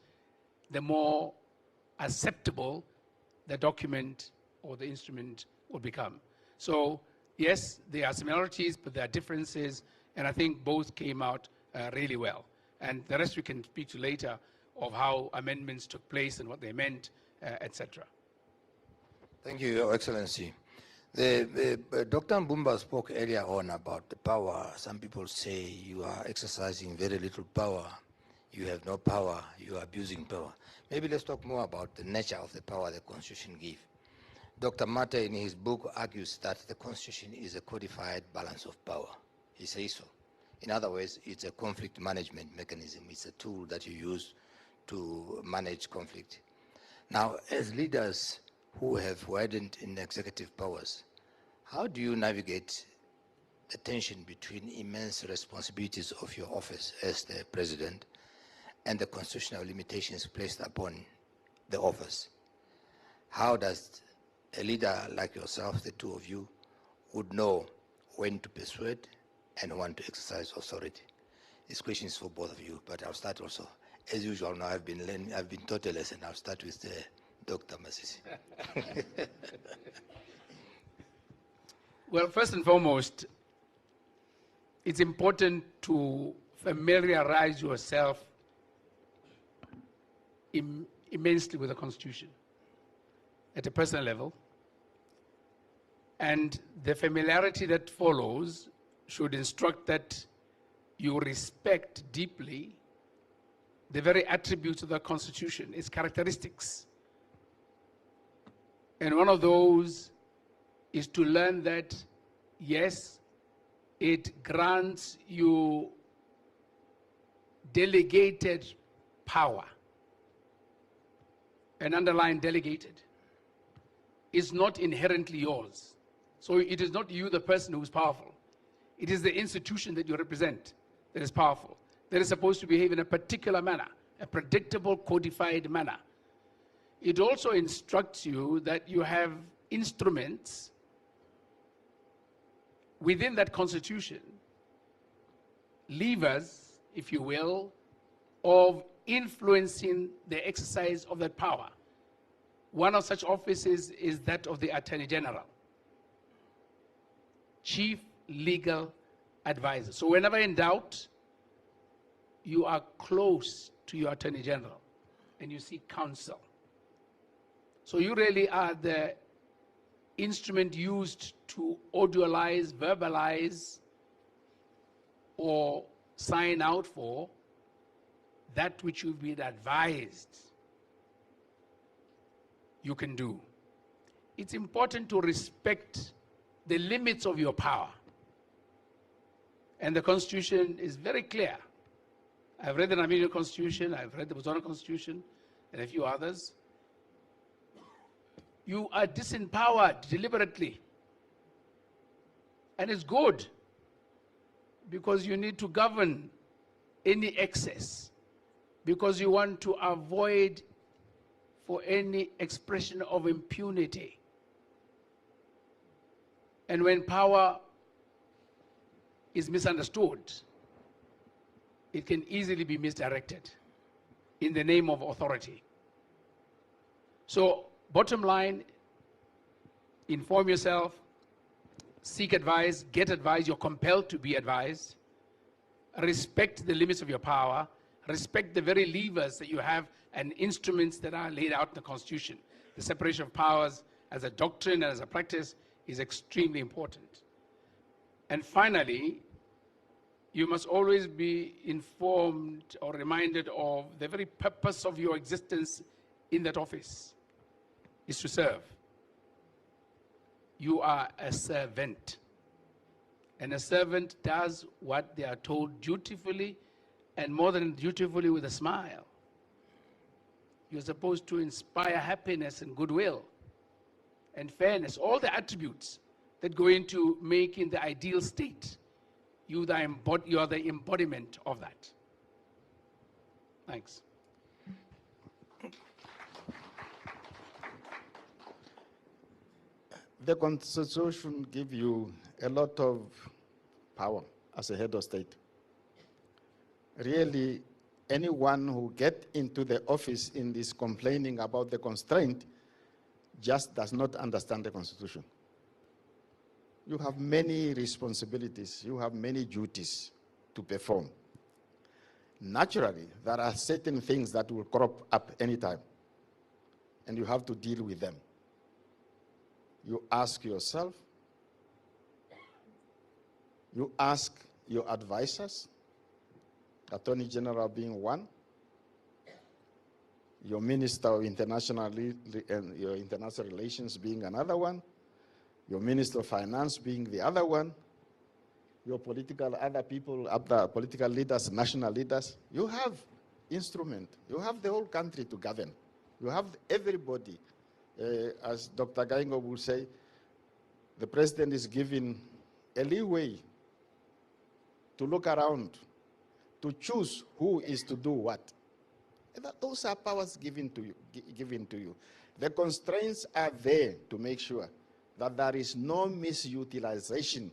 the more acceptable the document or the instrument will become. So yes, there are similarities, but there are differences, and I think both came out really well. And the rest we can speak to later of how amendments took place and what they meant, etc. Thank you, Your Excellency. Dr. Mbumba spoke earlier on about the power. Some people say you are exercising very little power. You have no power. You are abusing power. Maybe let's talk more about the nature of the power the Constitution gives. Dr. Mathe, in his book, argues that the Constitution is a codified balance of power. He says so. In other words, it's a conflict management mechanism. It's a tool that you use to manage conflict. Now, as leaders who have widened in executive powers, how do you navigate the tension between immense responsibilities of your office as the president and the constitutional limitations placed upon the office? How does a leader like yourself, the two of you, would know when to persuade and when to exercise authority? This question is for both of you, but I'll start also. As usual, now I've been taught a lesson. I'll start with Dr. Masisi. Well, first and foremost, it's important to familiarize yourself immensely with the Constitution at a personal level. And the familiarity that follows should instruct that you respect deeply the very attributes of the Constitution, its characteristics. And one of those is to learn that, yes, it grants you delegated power. And underline delegated. Is not inherently yours. So it is not you, the person, who is powerful. It is the institution that you represent that is powerful, that is supposed to behave in a particular manner, a predictable, codified manner. It also instructs you that you have instruments within that constitution, levers, if you will, of influencing the exercise of that power. One of such offices is that of the Attorney General, Chief Legal Advisor. So whenever in doubt, you are close to your Attorney General and you seek counsel. So you really are the instrument used to audiolize, verbalize, or sign out for that which you've been advised you can do. It's important to respect the limits of your power. And the Constitution is very clear. I've read the Namibian Constitution, I've read the Botswana Constitution, and a few others. You are disempowered deliberately. And it's good, because you need to govern any excess, because you want to avoid for any expression of impunity. And when power is misunderstood, it can easily be misdirected in the name of authority. So, bottom line, inform yourself, seek advice, get advice, you're compelled to be advised, respect the limits of your power, respect the very levers that you have and instruments that are laid out in the Constitution. The separation of powers as a doctrine and as a practice is extremely important. And finally, you must always be informed or reminded of the very purpose of your existence in that office is to serve. You are a servant. And a servant does what they are told dutifully, and more than dutifully, with a smile. You're supposed to inspire happiness and goodwill and fairness, all the attributes that go into making the ideal state. You are the embodiment of that. Thanks. The Constitution gives you a lot of power as a head of state. Really, anyone who gets into the office in this complaining about the constraint just does not understand the Constitution. You have many responsibilities, you have many duties to perform. Naturally, there are certain things that will crop up anytime, and you have to deal with them. you ask yourself, you ask your advisors, Attorney General being one, your Minister of International Relations being another one, your Minister of Finance being the other one, your other political leaders, national leaders. You have instrument. You have the whole country to govern. You have everybody. As Dr. Gaingo will say, the president is given a leeway to look around, to choose who is to do what. Those are powers given to you. The constraints are there to make sure that there is no misutilization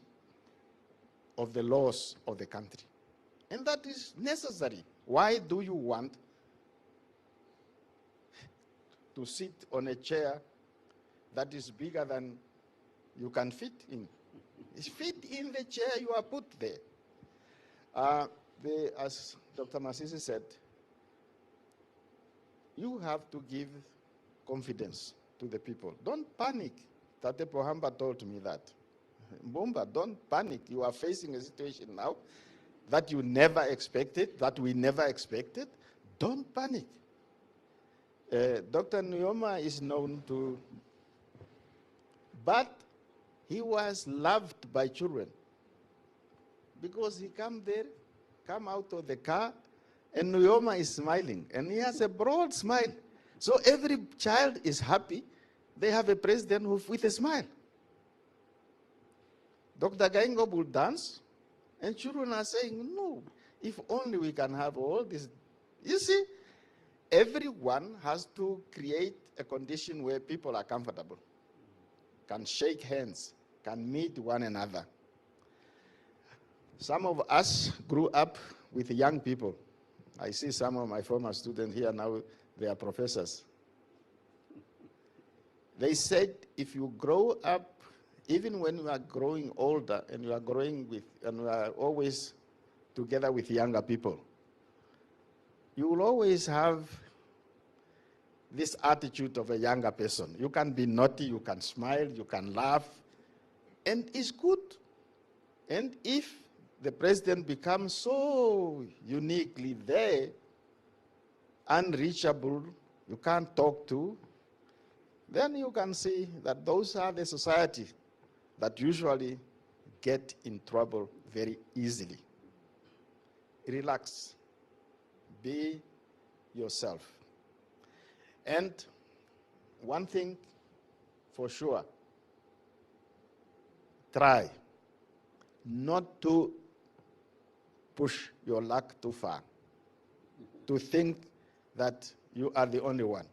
of the laws of the country. And that is necessary. Why do you want to sit on a chair that is bigger than you can fit in? Fit in the chair you are put there. As Dr. Masisi said, you have to give confidence to the people. Don't panic. Tate Pohamba told me that. Mbumba, don't panic. You are facing a situation now that you never expected, that we never expected. Don't panic. Dr. Nyoma is known to, but he was loved by children because he come out of the car, and Nyoma is smiling, and he has a broad smile. So every child is happy. They have a president with a smile. Dr. Gaingo will dance, and children are saying, no, if only we can have all this. You see, everyone has to create a condition where people are comfortable, can shake hands, can meet one another. Some of us grew up with young people. I see some of my former students here now, they are professors. They said, if you grow up, even when you are growing older and you are always together with younger people, you will always have this attitude of a younger person. You can be naughty, you can smile, you can laugh, and it's good. And if the president becomes so uniquely there, unreachable, you can't talk to, then you can see that those are the society that usually get in trouble very easily. Relax. Be yourself. And one thing for sure, try not to push your luck too far, to think that you are the only one.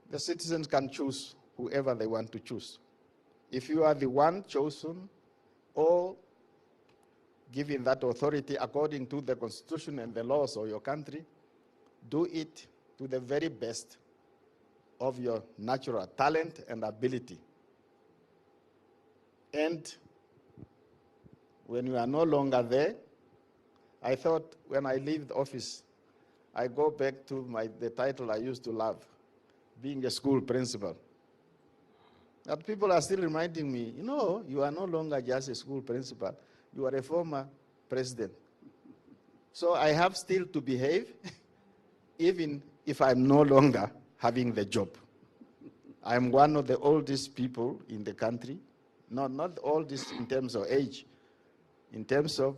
The citizens can choose whoever they want to choose. If you are the one chosen or given that authority according to the constitution and the laws of your country, do it to the very best of your natural talent and ability. And when you are no longer there, I thought when I leave the office, I go back to the title I used to love, being a school principal. But people are still reminding me, you are no longer just a school principal. You are a former president. So I have still to behave, even if I'm no longer having the job. I'm one of the oldest people in the country. Not oldest in terms of age, in terms of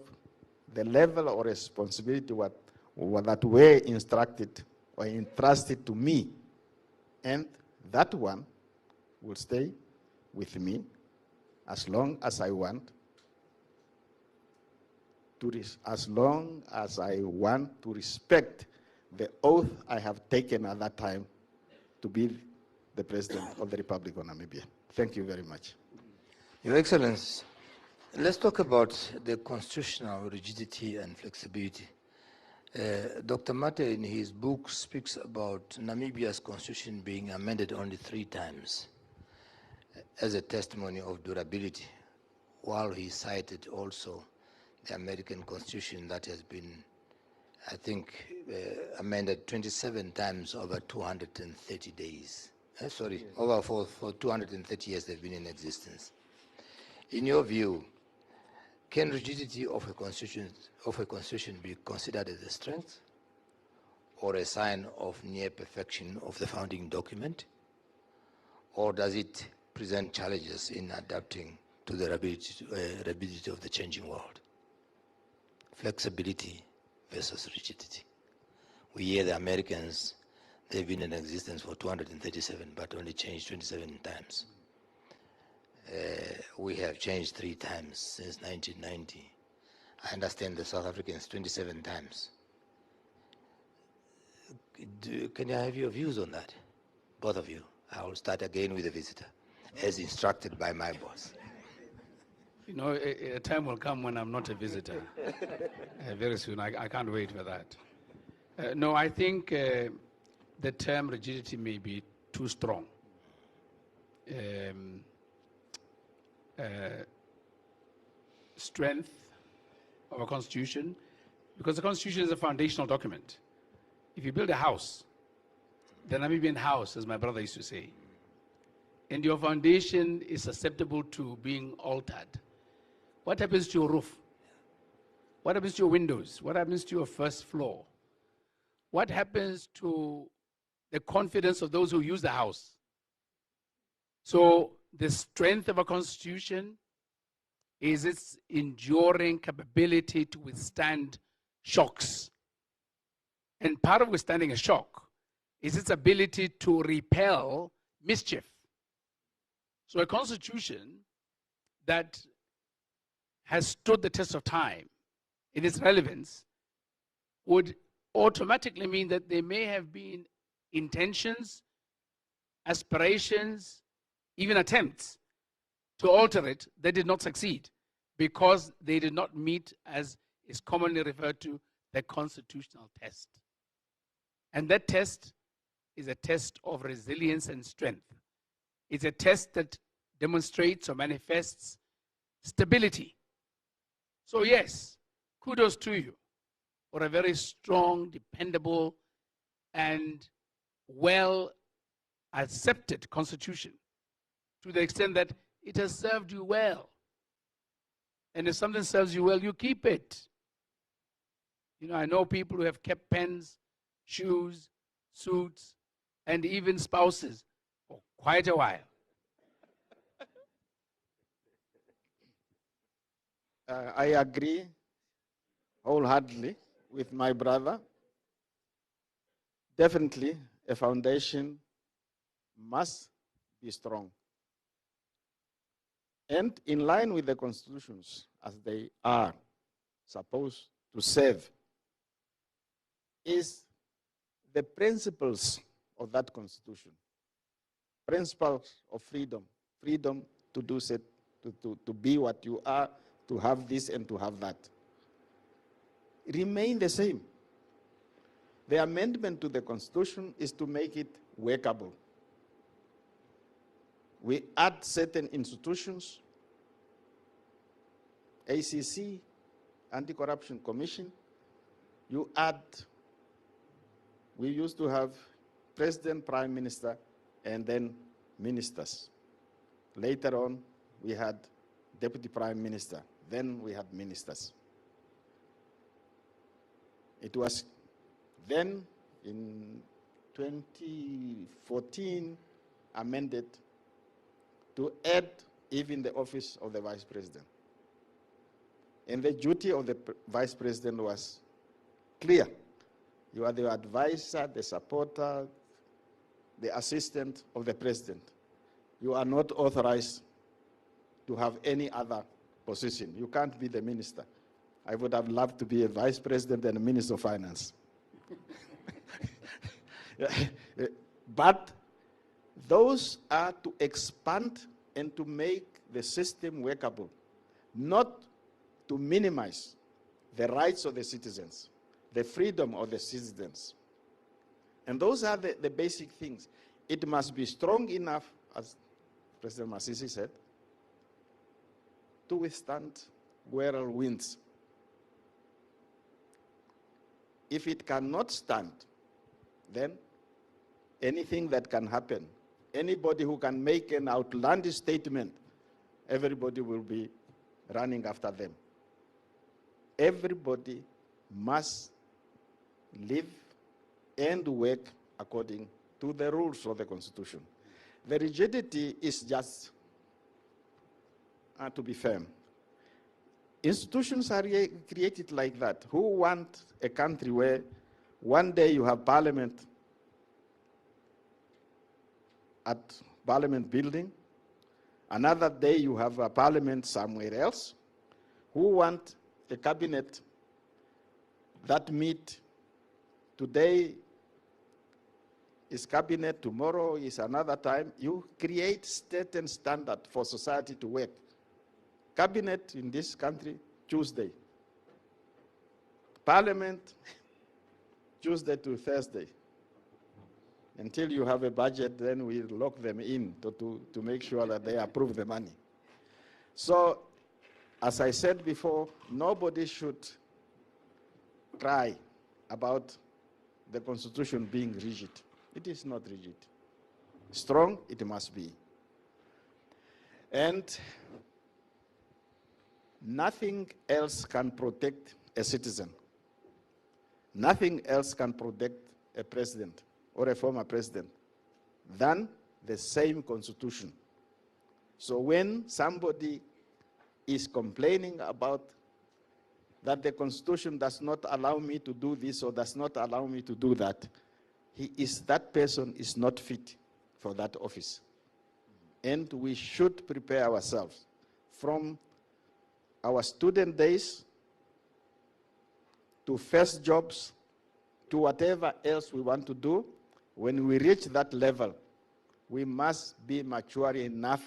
the level of responsibility that were instructed or entrusted to me. And that one will stay with me as long as I want, as long as I want to respect the oath I have taken at that time to be the President of the Republic of Namibia. Thank you very much. Your Excellency, let's talk about the constitutional rigidity and flexibility. Dr. Mathe, in his book, speaks about Namibia's constitution being amended only 3 times as a testimony of durability, while he cited also the American Constitution that has been, I think, amended 27 times over 230 days. for 230 years they've been in existence. In your view, can rigidity of a constitution be considered as a strength or a sign of near perfection of the founding document? Or does it present challenges in adapting to the rapidity of the changing world? Flexibility versus rigidity. We hear the Americans, they've been in existence for 237, but only changed 27 times. We have changed 3 times since 1990. I understand the South Africans 27 times. Can I have your views on that? Both of you. I will start again with the visitor, as instructed by my boss. You know, a time will come when I'm not a visitor. Very soon. I can't wait for that. No, I think the term rigidity may be too strong. Strength of a constitution, because the constitution is a foundational document. If you build a house, the Namibian house, as my brother used to say, and your foundation is susceptible to being altered, what happens to your roof? What happens to your windows? What happens to your first floor? What happens to the confidence of those who use the house? So the strength of a constitution is its enduring capability to withstand shocks. And part of withstanding a shock is its ability to repel mischief. So a constitution that has stood the test of time in its relevance would automatically mean that there may have been intentions, aspirations, even attempts to alter it that did not succeed because they did not meet, as is commonly referred to, the constitutional test. And that test is a test of resilience and strength. It's a test that demonstrates or manifests stability. So yes, kudos to you for a very strong, dependable, and well-accepted constitution, to the extent that it has served you well. And if something serves you well, you keep it. You know, I know people who have kept pens, shoes, suits, and even spouses for quite a while. I agree wholeheartedly with my brother. Definitely, a foundation must be strong. And in line with the constitutions as they are supposed to serve is the principles of that constitution. Principles of freedom. Freedom to do set, to be what you are, to have this and to have that. Remain the same. The amendment to the constitution is to make it workable. We add certain institutions, ACC, Anti-Corruption Commission. You add, we used to have President, Prime Minister, and then ministers. Later on, we had Deputy Prime Minister. Then we had ministers. It was then in 2014 amended to add even the office of the Vice President. And the duty of the Vice President was clear. You are the advisor, the supporter, the assistant of the President. You are not authorized to have any other position. You can't be the minister. I would have loved to be a Vice President and a Minister of Finance. But those are to expand and to make the system workable, not to minimize the rights of the citizens, the freedom of the citizens. And those are the basic things. It must be strong enough, as President Masisi said, to withstand whirlwinds. If it cannot stand, then anything that can happen Anybody who can make an outlandish statement, everybody will be running after them. Everybody must live and work according to the rules of the Constitution. The rigidity is just to be firm. Institutions are created like that. Who want a country where one day you have parliament at Parliament building, another day you have a parliament somewhere else? Who want a cabinet that meet today is cabinet, tomorrow is another time? You create certain standard for society to work. Cabinet in this country, Tuesday. Parliament, Tuesday to Thursday. Until you have a budget, then we lock them in to make sure that they approve the money. So, as I said before, nobody should cry about the Constitution being rigid. It is not rigid. Strong, it must be. And nothing else can protect a citizen. Nothing else can protect a president or a former president than the same Constitution. So when somebody is complaining about that the Constitution does not allow me to do this or does not allow me to do that, that person is not fit for that office. And we should prepare ourselves from our student days to first jobs to whatever else we want to do. When we reach that level, we must be mature enough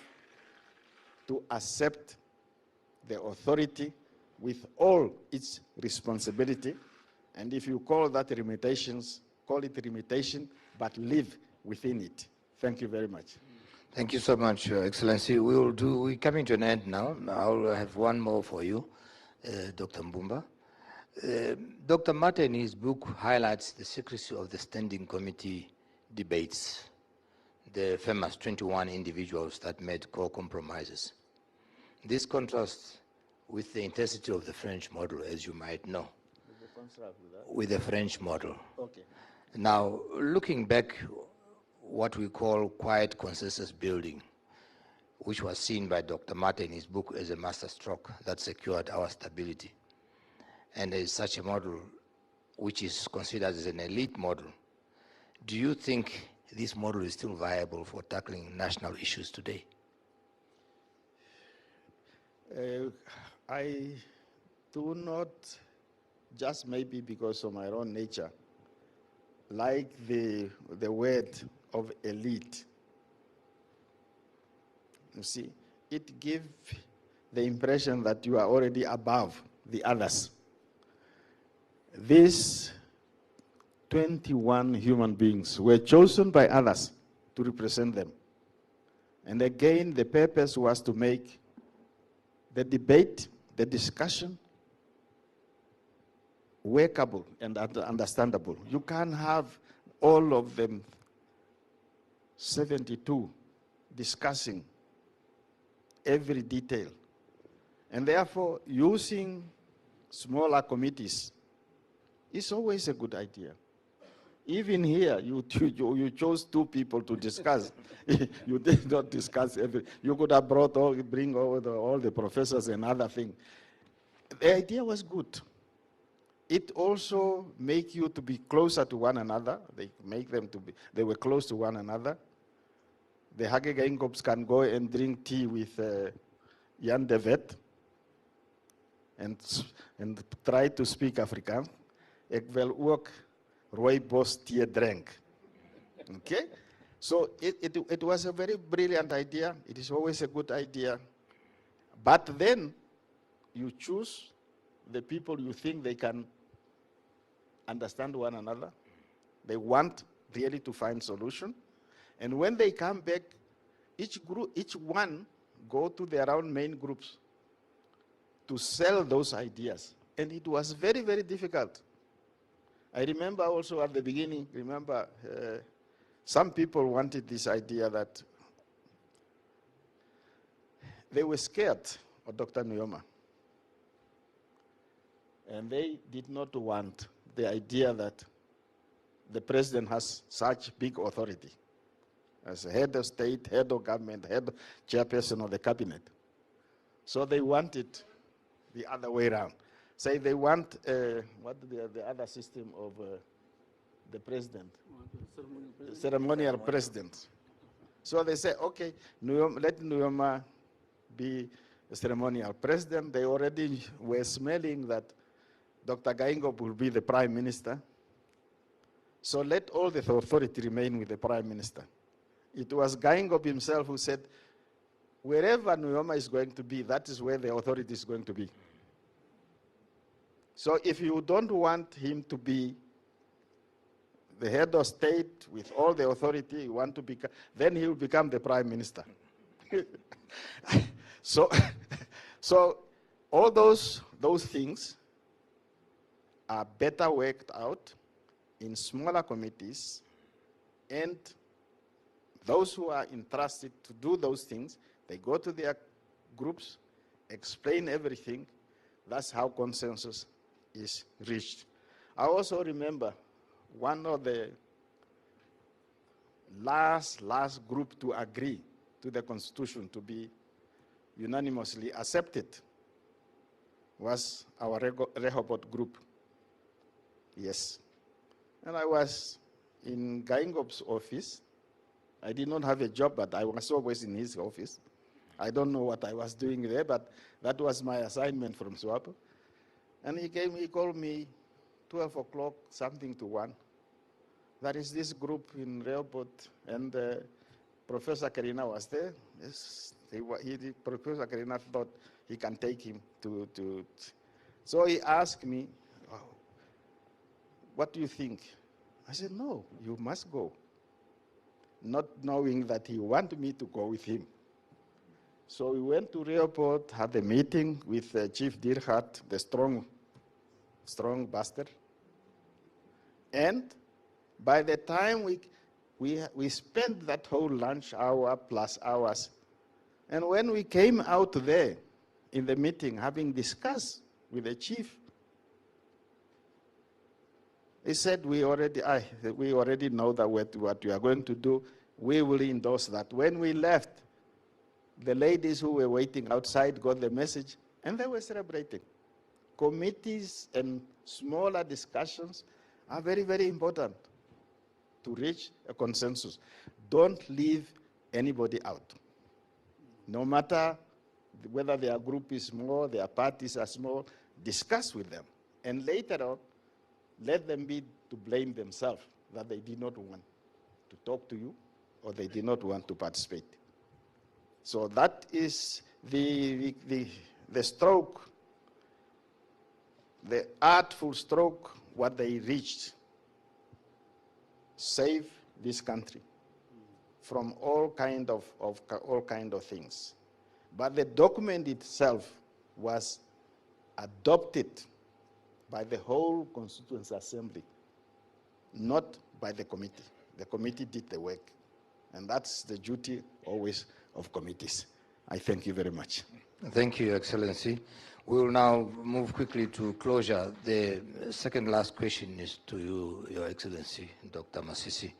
to accept the authority with all its responsibility. And if you call that limitations, call it limitation, but live within it. Thank you very much. Thank you so much, Your Excellency. We're coming to an end now. I'll have one more for you, Dr. Mbumba. Dr. Mathe, in his book, highlights the secrecy of the Standing Committee debates, the famous 21 individuals that made core compromises. This contrasts with the intensity of the French model, as you might know. With the French model. Okay. Now, looking back, what we call quiet consensus building, which was seen by Dr. Mathe in his book as a masterstroke that secured our stability. And there is such a model which is considered as an elite model. Do you think this model is still viable for tackling national issues today? I do not, just maybe because of my own nature, like the word of elite. You see, it gives the impression that you are already above the others. These 21 human beings were chosen by others to represent them. And again, the purpose was to make the debate, the discussion, workable and understandable. You can't have all of them 72 discussing every detail. And therefore, using smaller committees is always a good idea. Even here, you chose 2 people to discuss. You did not discuss everything. You could have bring all the professors and other things. The idea was good. It also make you to be closer to one another. They were close to one another. The Hagegeinkops can go and drink tea with Jan de Vet and try to speak Afrikaans. Ek wil ook rooibos tee drink. Okay? So it was a very brilliant idea. It is always a good idea. But then you choose the people you think they can understand one another. They want really to find solution. And when they come back, each one go to their own main groups to sell those ideas. And it was very, very difficult. I remember also at the beginning, some people wanted this idea that they were scared of Dr. Nyoma. And they did not want the idea that the president has such big authority as a head of state, head of government, head chairperson of the cabinet. So they want it the other way around. Say they want, what the other system of the president? Ceremonial president. So they say, okay, let Nyoma be a ceremonial president. They already were smelling that Dr. Gaingob will be the prime minister. So let all the authority remain with the prime minister. It was Gaingob himself who said, wherever Nyoma is going to be, that is where the authority is going to be. So if you don't want him to be the head of state with all the authority you want to become, then he will become the prime minister. So all those things are better worked out in smaller committees, and those who are entrusted to do those things, they go to their groups, explain everything. That's how consensus is reached. I also remember one of the last group to agree to the Constitution to be unanimously accepted was our Rehoboth group. Yes. And I was in Gaingob's office. I did not have a job, but I was always in his office. I don't know what I was doing there, but that was my assignment from SWAPO. And he called me 12 o'clock, something to 1. There is this group in Rehoboth, and Professor Karina was there. Yes, Professor Karina thought he can take him to. So he asked me, oh, what do you think? I said, no, you must go. Not knowing that he wanted me to go with him. So we went to Rehoboth, had a meeting with Chief Dirhat, the strong bastard. And by the time we spent that whole lunch hour plus hours, and when we came out there in the meeting, having discussed with the chief, he said, we already know that what we are going to do. We will endorse that. When we left, the ladies who were waiting outside got the message, and they were celebrating. Committees and smaller discussions are very, very important to reach a consensus. Don't leave anybody out. No matter whether their group is small, their parties are small, discuss with them. And later on, let them be to blame themselves that they did not want to talk to you or they did not want to participate. So that is the stroke, the artful stroke, what they reached. Save this country from all kind of things. But the document itself was adopted by the whole Constituent Assembly, not by the committee. The committee did the work. And that's the duty always of committees. I thank you very much. Thank you, Your Excellency. We will now move quickly to closure. The second last question is to you, Your Excellency, Dr. Masisi.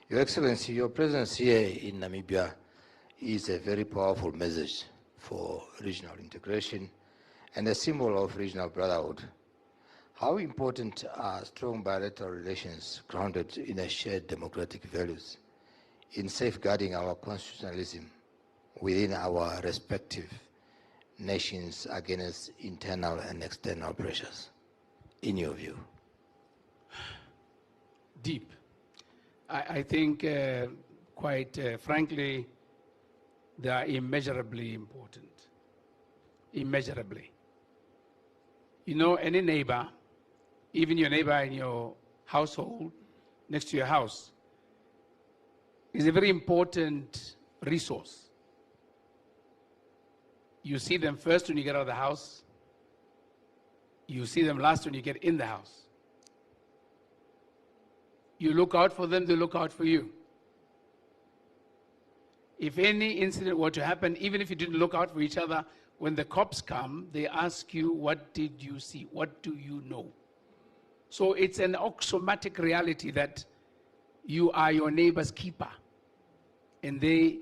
Your Excellency, your presence here in Namibia is a very powerful message for regional integration and a symbol of regional brotherhood. How important are strong bilateral relations grounded in a shared democratic values in safeguarding our constitutionalism within our respective nations against internal and external pressures, in your view? Deep. I think, quite frankly, they are immeasurably important. Immeasurably. You know, any neighbor, even your neighbor in your household, next to your house, is a very important resource. You see them first when you get out of the house. You see them last when you get in the house. You look out for them, they look out for you. If any incident were to happen, even if you didn't look out for each other, when the cops come, they ask you, what did you see? What do you know? So it's an axiomatic reality that you are your neighbor's keeper, and they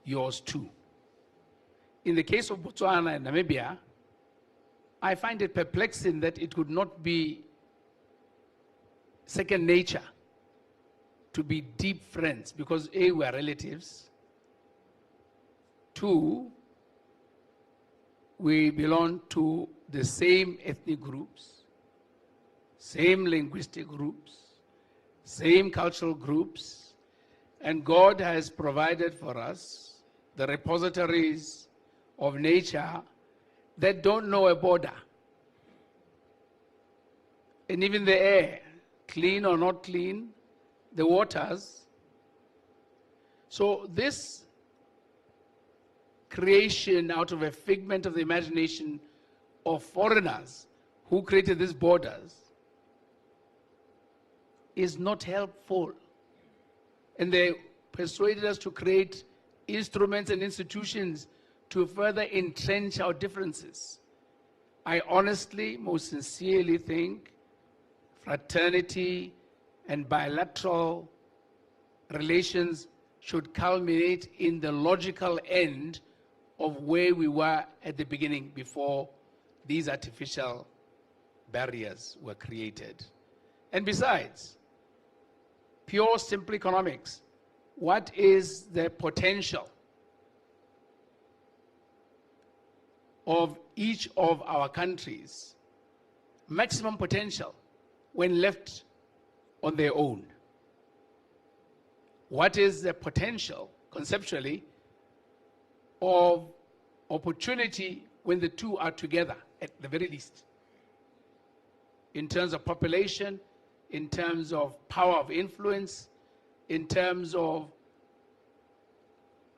yours too. In the case of Botswana and Namibia, I find it perplexing that it could not be second nature to be deep friends, because A, we are relatives. Two, we belong to the same ethnic groups, same linguistic groups, same cultural groups, and God has provided for us the repositories of nature that don't know a border. And even the air, clean or not clean, the waters. So this creation out of a figment of the imagination of foreigners who created these borders is not helpful. And they persuaded us to create instruments and institutions to further entrench our differences. I honestly, most sincerely think fraternity and bilateral relations should culminate in the logical end of where we were at the beginning before these artificial barriers were created. And besides, pure simple economics, what is the potential of each of our countries, maximum potential, when left on their own? What is the potential, conceptually, of opportunity when the two are together, at the very least, in terms of population, in terms of power of influence, in terms of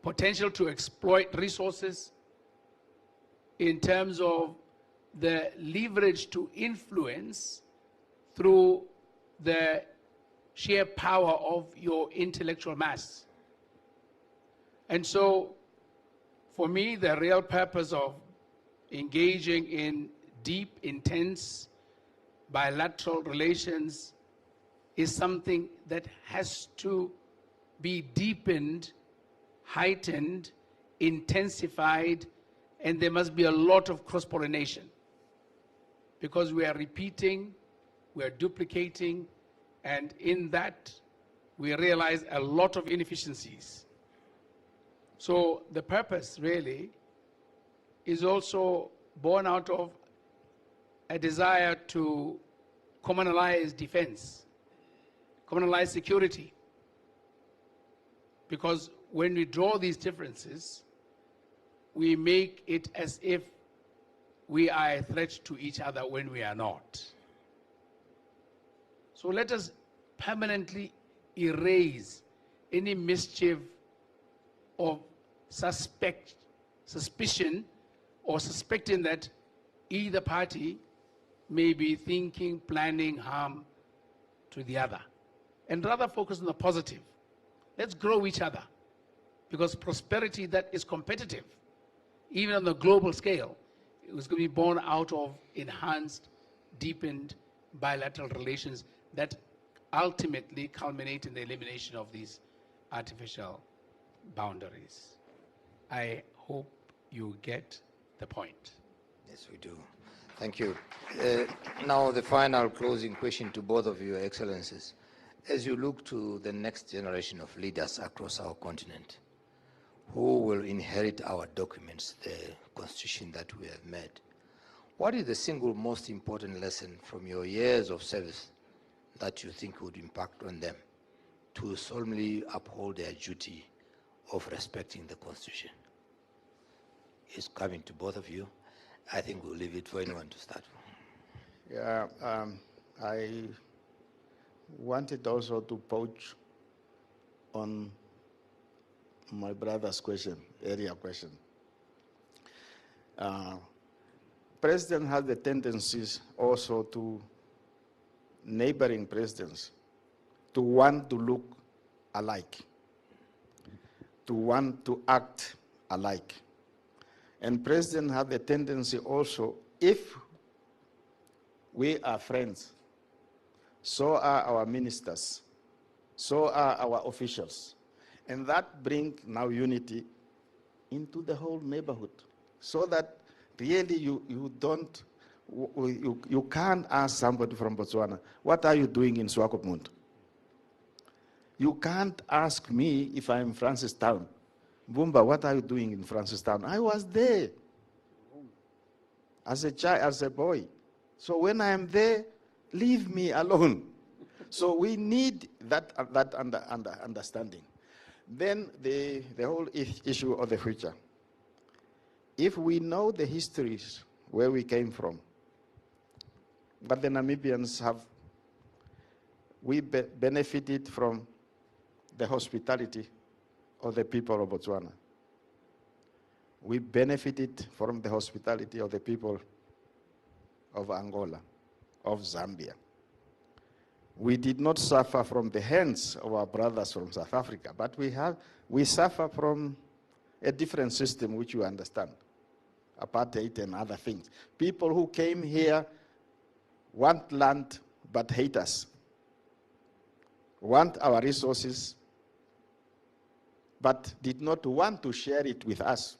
potential to exploit resources, in terms of the leverage to influence through the sheer power of your intellectual mass. And so, for me, the real purpose of engaging in deep, intense, bilateral relations is something that has to be deepened, heightened, intensified, and there must be a lot of cross-pollination, because we are repeating, we are duplicating, and in that we realize a lot of inefficiencies. So the purpose really is also born out of a desire to communalize defense, communalize security. Because when we draw these differences, we make it as if we are a threat to each other when we are not. So let us permanently erase any mischief of suspicion or suspecting that either party may be thinking, planning harm to the other, and rather focus on the positive. Let's grow each other, because prosperity that is competitive, even on the global scale, it was going to be born out of enhanced, deepened bilateral relations that ultimately culminate in the elimination of these artificial boundaries. I hope you get the point. Yes, we do. Thank you. Now the final closing question to both of you, Excellencies. As you look to the next generation of leaders across our continent, who will inherit our documents, the constitution that we have made, what is the single most important lesson from your years of service that you think would impact on them to solemnly uphold their duty of respecting the constitution? It's coming to both of you. I think we'll leave it for anyone to start. Yeah, I wanted also to poach on my brother's question, area question. President has the tendencies also to neighboring presidents to want to look alike. to want to act alike. And President have a tendency also, if we are friends, so are our ministers, so are our officials. And that brings now unity into the whole neighborhood, so that really you can't ask somebody from Botswana, what are you doing in Swakopmund? You can't ask me if I'm in Francistown, Mbumba, what are you doing in Francistown? I was there as a child, as a boy. So when I am there, leave me alone. So we need that understanding. Then the whole issue of the future. If we know the histories where we came from, but the Namibians we benefited from the hospitality of the people of Botswana. We benefited from the hospitality of the people of Angola, of Zambia. We did not suffer from the hands of our brothers from South Africa, but we suffer from a different system which you understand, apartheid and other things. People who came here want land but hate us, want our resources but did not want to share it with us.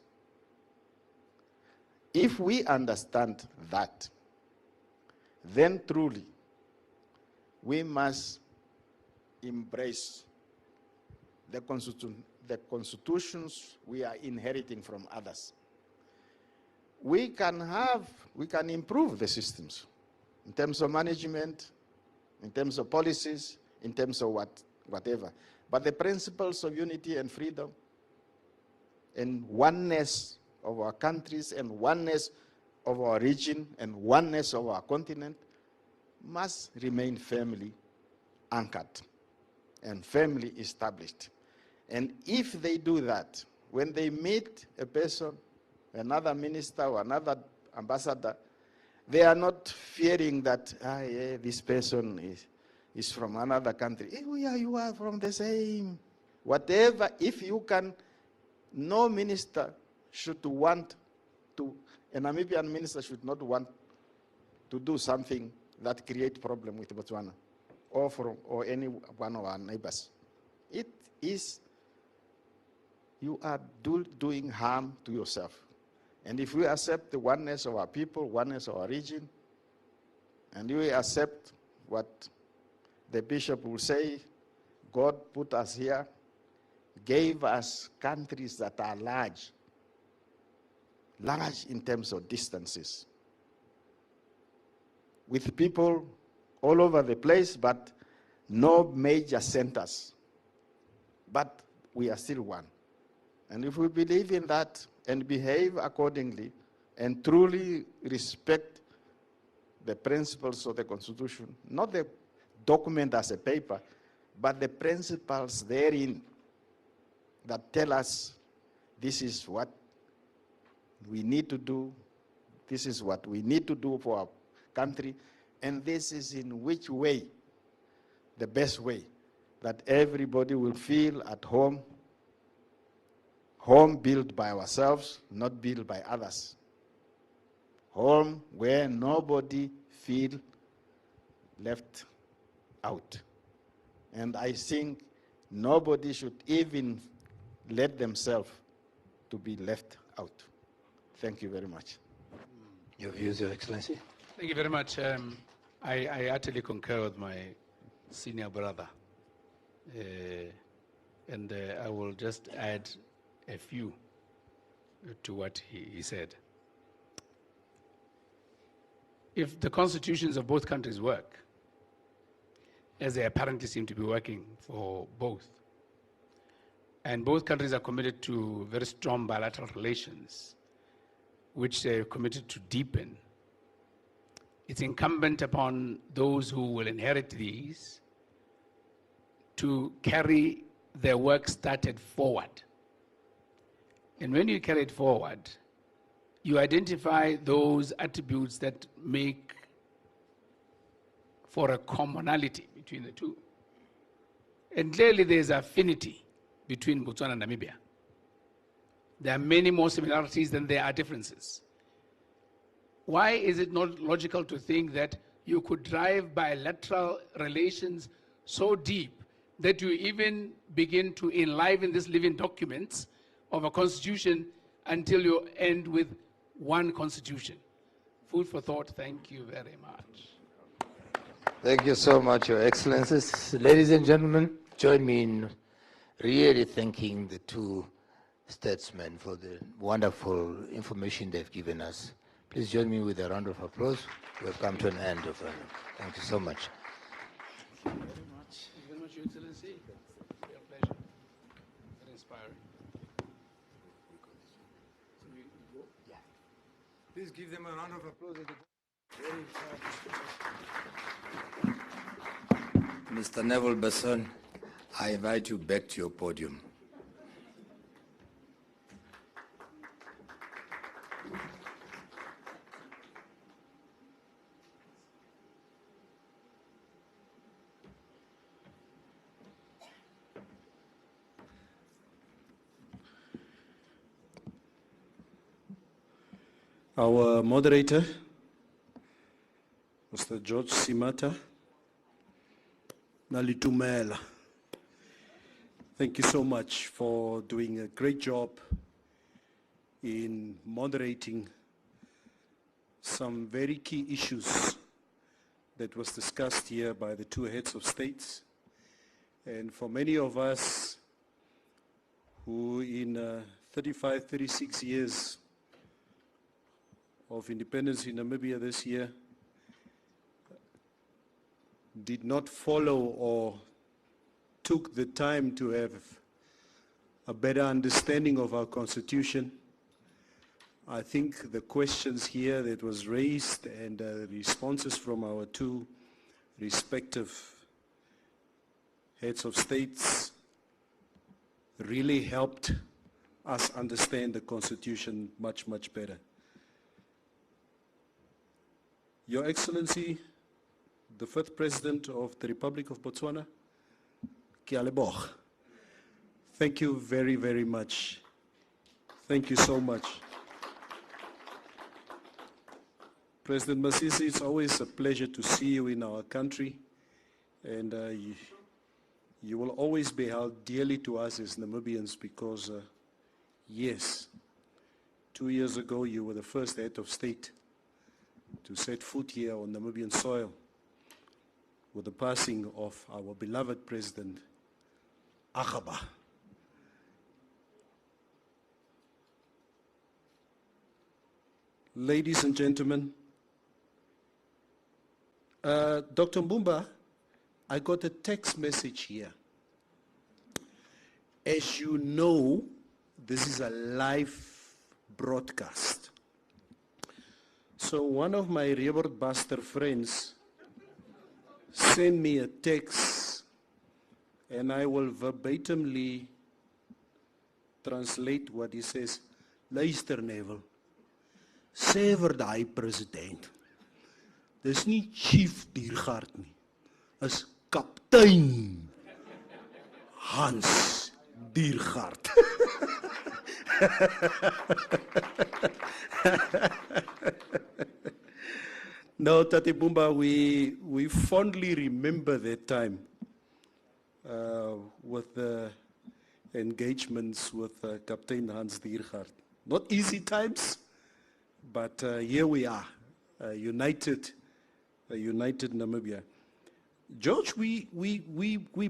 If we understand that, then truly we must embrace the constitutions we are inheriting from others. We can improve the systems in terms of management, in terms of policies, in terms of whatever. But the principles of unity and freedom and oneness of our countries and oneness of our region and oneness of our continent must remain firmly anchored and firmly established. And if they do that, when they meet a person, another minister or another ambassador, they are not fearing that this person is from another country. You are from the same. Whatever, if you can, no minister should want to, a Namibian minister should not want to do something that create problem with Botswana or any one of our neighbors. It is, you are doing harm to yourself. And if we accept the oneness of our people, oneness of our region, and we accept what the bishop will say, God put us here, gave us countries that are large in terms of distances, with people all over the place, but no major centers. But we are still one. And if we believe in that and behave accordingly and truly respect the principles of the Constitution, not the document as a paper, but the principles therein that tell us this is what we need to do, this is what we need to do for our country, and this is in which way, the best way, that everybody will feel at home, home built by ourselves, not built by others. Home where nobody feels left out. And I think nobody should even let themselves to be left out. Thank you very much. Your views, Your Excellency. Thank you very much. I utterly concur with my senior brother. And I will just add a few to what he said. If the constitutions of both countries work, as they apparently seem to be working for both, and both countries are committed to very strong bilateral relations, which they're committed to deepen, it's incumbent upon those who will inherit these to carry their work started forward. And when you carry it forward, you identify those attributes that make for a commonality between the two. And clearly there's affinity between Botswana and Namibia. There are many more similarities than there are differences. Why is it not logical to think that you could drive bilateral relations so deep that you even begin to enliven these living documents of a constitution until you end with one constitution? Food for thought. Thank you very much. Thank you so much, Your Excellencies. Ladies and gentlemen, join me in really thanking the two statesmen for the wonderful information they've given us. Please join me with a round of applause. We've come to an end of it. Thank you so much. Thank you very much, Your Excellency. Your pleasure. Very inspiring. Please give them a round of applause. Mr. Neville Besson, I invite you back to your podium. Our moderator, Mr. George Simata, Nalitumela. Thank you so much for doing a great job in moderating some very key issues that was discussed here by the two heads of states. And for many of us who in 35, 36 years of independence in Namibia this year did not follow or took the time to have a better understanding of our constitution, I think the questions here that was raised and responses from our two respective heads of states really helped us understand the constitution much, much better. Your Excellency, the 5th President of the Republic of Botswana, Ke a leboga. Thank you very, very much. Thank you so much. President Masisi, it's always a pleasure to see you in our country, and you will always be held dearly to us as Namibians because, yes, 2 years ago you were the first head of state to set foot here on Namibian soil with the passing of our beloved President Agaba. Ladies and gentlemen, Dr. Mbumba, I got a text message here. As you know, this is a live broadcast. So one of my Rebord Buster friends sent me a text, and I will verbatimly translate what he says. Luister Neville, sê vir daai president, dis nie Chief Diergaard nie, is Kaptein Hans Diergaard. No, Tati Mbumba, we fondly remember that time with the engagements with Captain Hans Diergaard. Not easy times, but here we are, united Namibia. George, we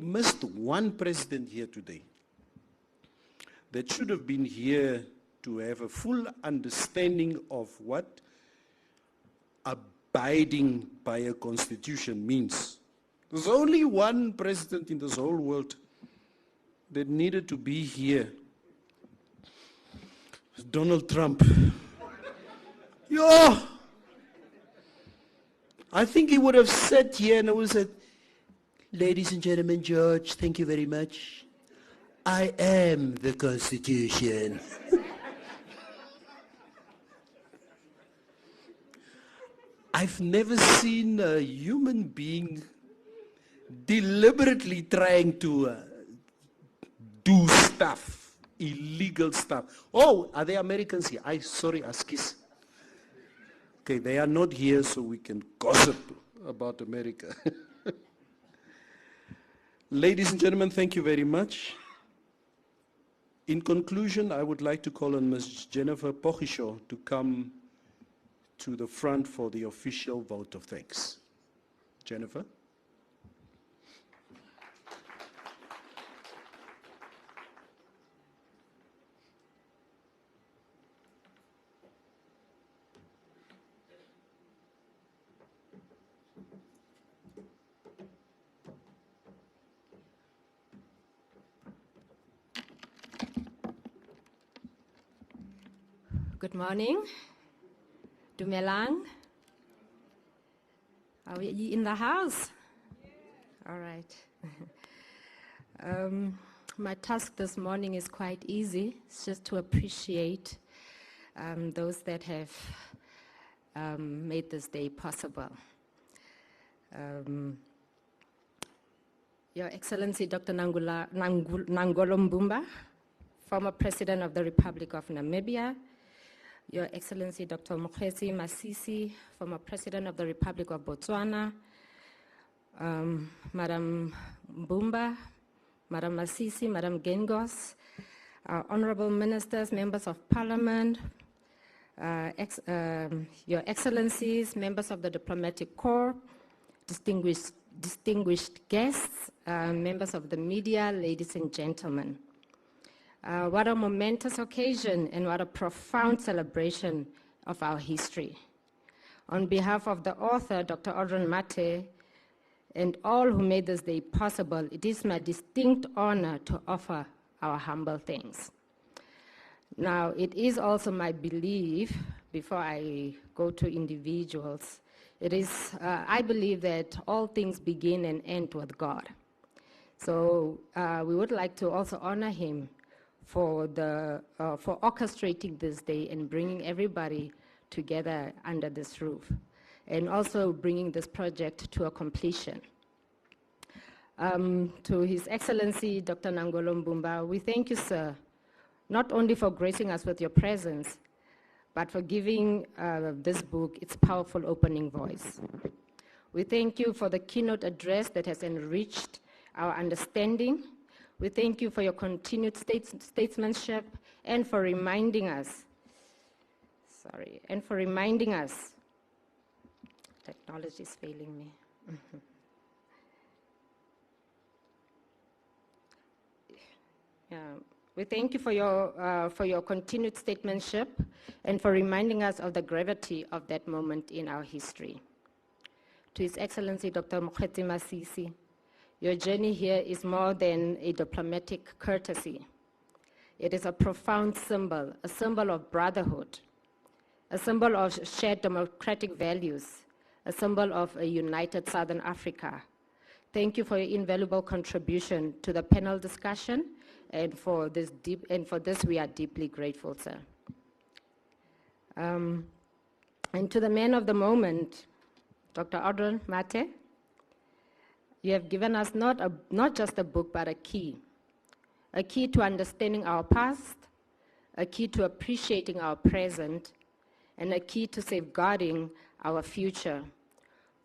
missed one president here today that should have been here to have a full understanding of what abiding by a constitution means. There's only one president in this whole world that needed to be here. It's Donald Trump. Yo! I think he would have sat here and I would have said, ladies and gentlemen, George, thank you very much. I am the Constitution. I've never seen a human being deliberately trying to do stuff illegal stuff. Oh, are they Americans here? Sorry, Askis. Okay, they are not here, so we can gossip about America. Ladies and gentlemen, thank you very much. In conclusion, I would like to call on Ms. Jennifer Pochisho to come to the front for the official vote of thanks. Jennifer? Good morning. Dumelang. Are we in the house? All right. My task this morning is quite easy. It's just to appreciate those that have made this day possible. Your Excellency Dr. Nangolo Mbumba, former President of the Republic of Namibia, Your Excellency Dr. Mokgweetsi Masisi, former President of the Republic of Botswana, Madam Mbumba, Madam Masisi, Madam Gengos, honorable ministers, members of parliament, Your Excellencies, members of the diplomatic corps, distinguished guests, members of the media, ladies and gentlemen. What a momentous occasion and what a profound celebration of our history. On behalf of the author, Dr. Audrin Mathe, and all who made this day possible, it is my distinct honor to offer our humble thanks. Now, it is also my belief, before I go to individuals, I believe that all things begin and end with God. So we would like to also honor him for orchestrating this day and bringing everybody together under this roof, and also bringing this project to a completion. To His Excellency Dr. Nangolo Mbumba, we thank you, sir, not only for gracing us with your presence, but for giving this book its powerful opening voice. We thank you for the keynote address that has enriched our understanding. We thank you for your continued statesmanship and for reminding us, technology is failing me. We thank you for your continued statesmanship and for reminding us of the gravity of that moment in our history. To His Excellency Dr. Mokgweetsi Masisi, your journey here is more than a diplomatic courtesy. It is a profound symbol, a symbol of brotherhood, a symbol of shared democratic values, a symbol of a united Southern Africa. Thank you for your invaluable contribution to the panel discussion, and for this we are deeply grateful, sir. And to the man of the moment, Dr. Audrin Mathe, you have given us not just a book, but a key to understanding our past, a key to appreciating our present, and a key to safeguarding our future.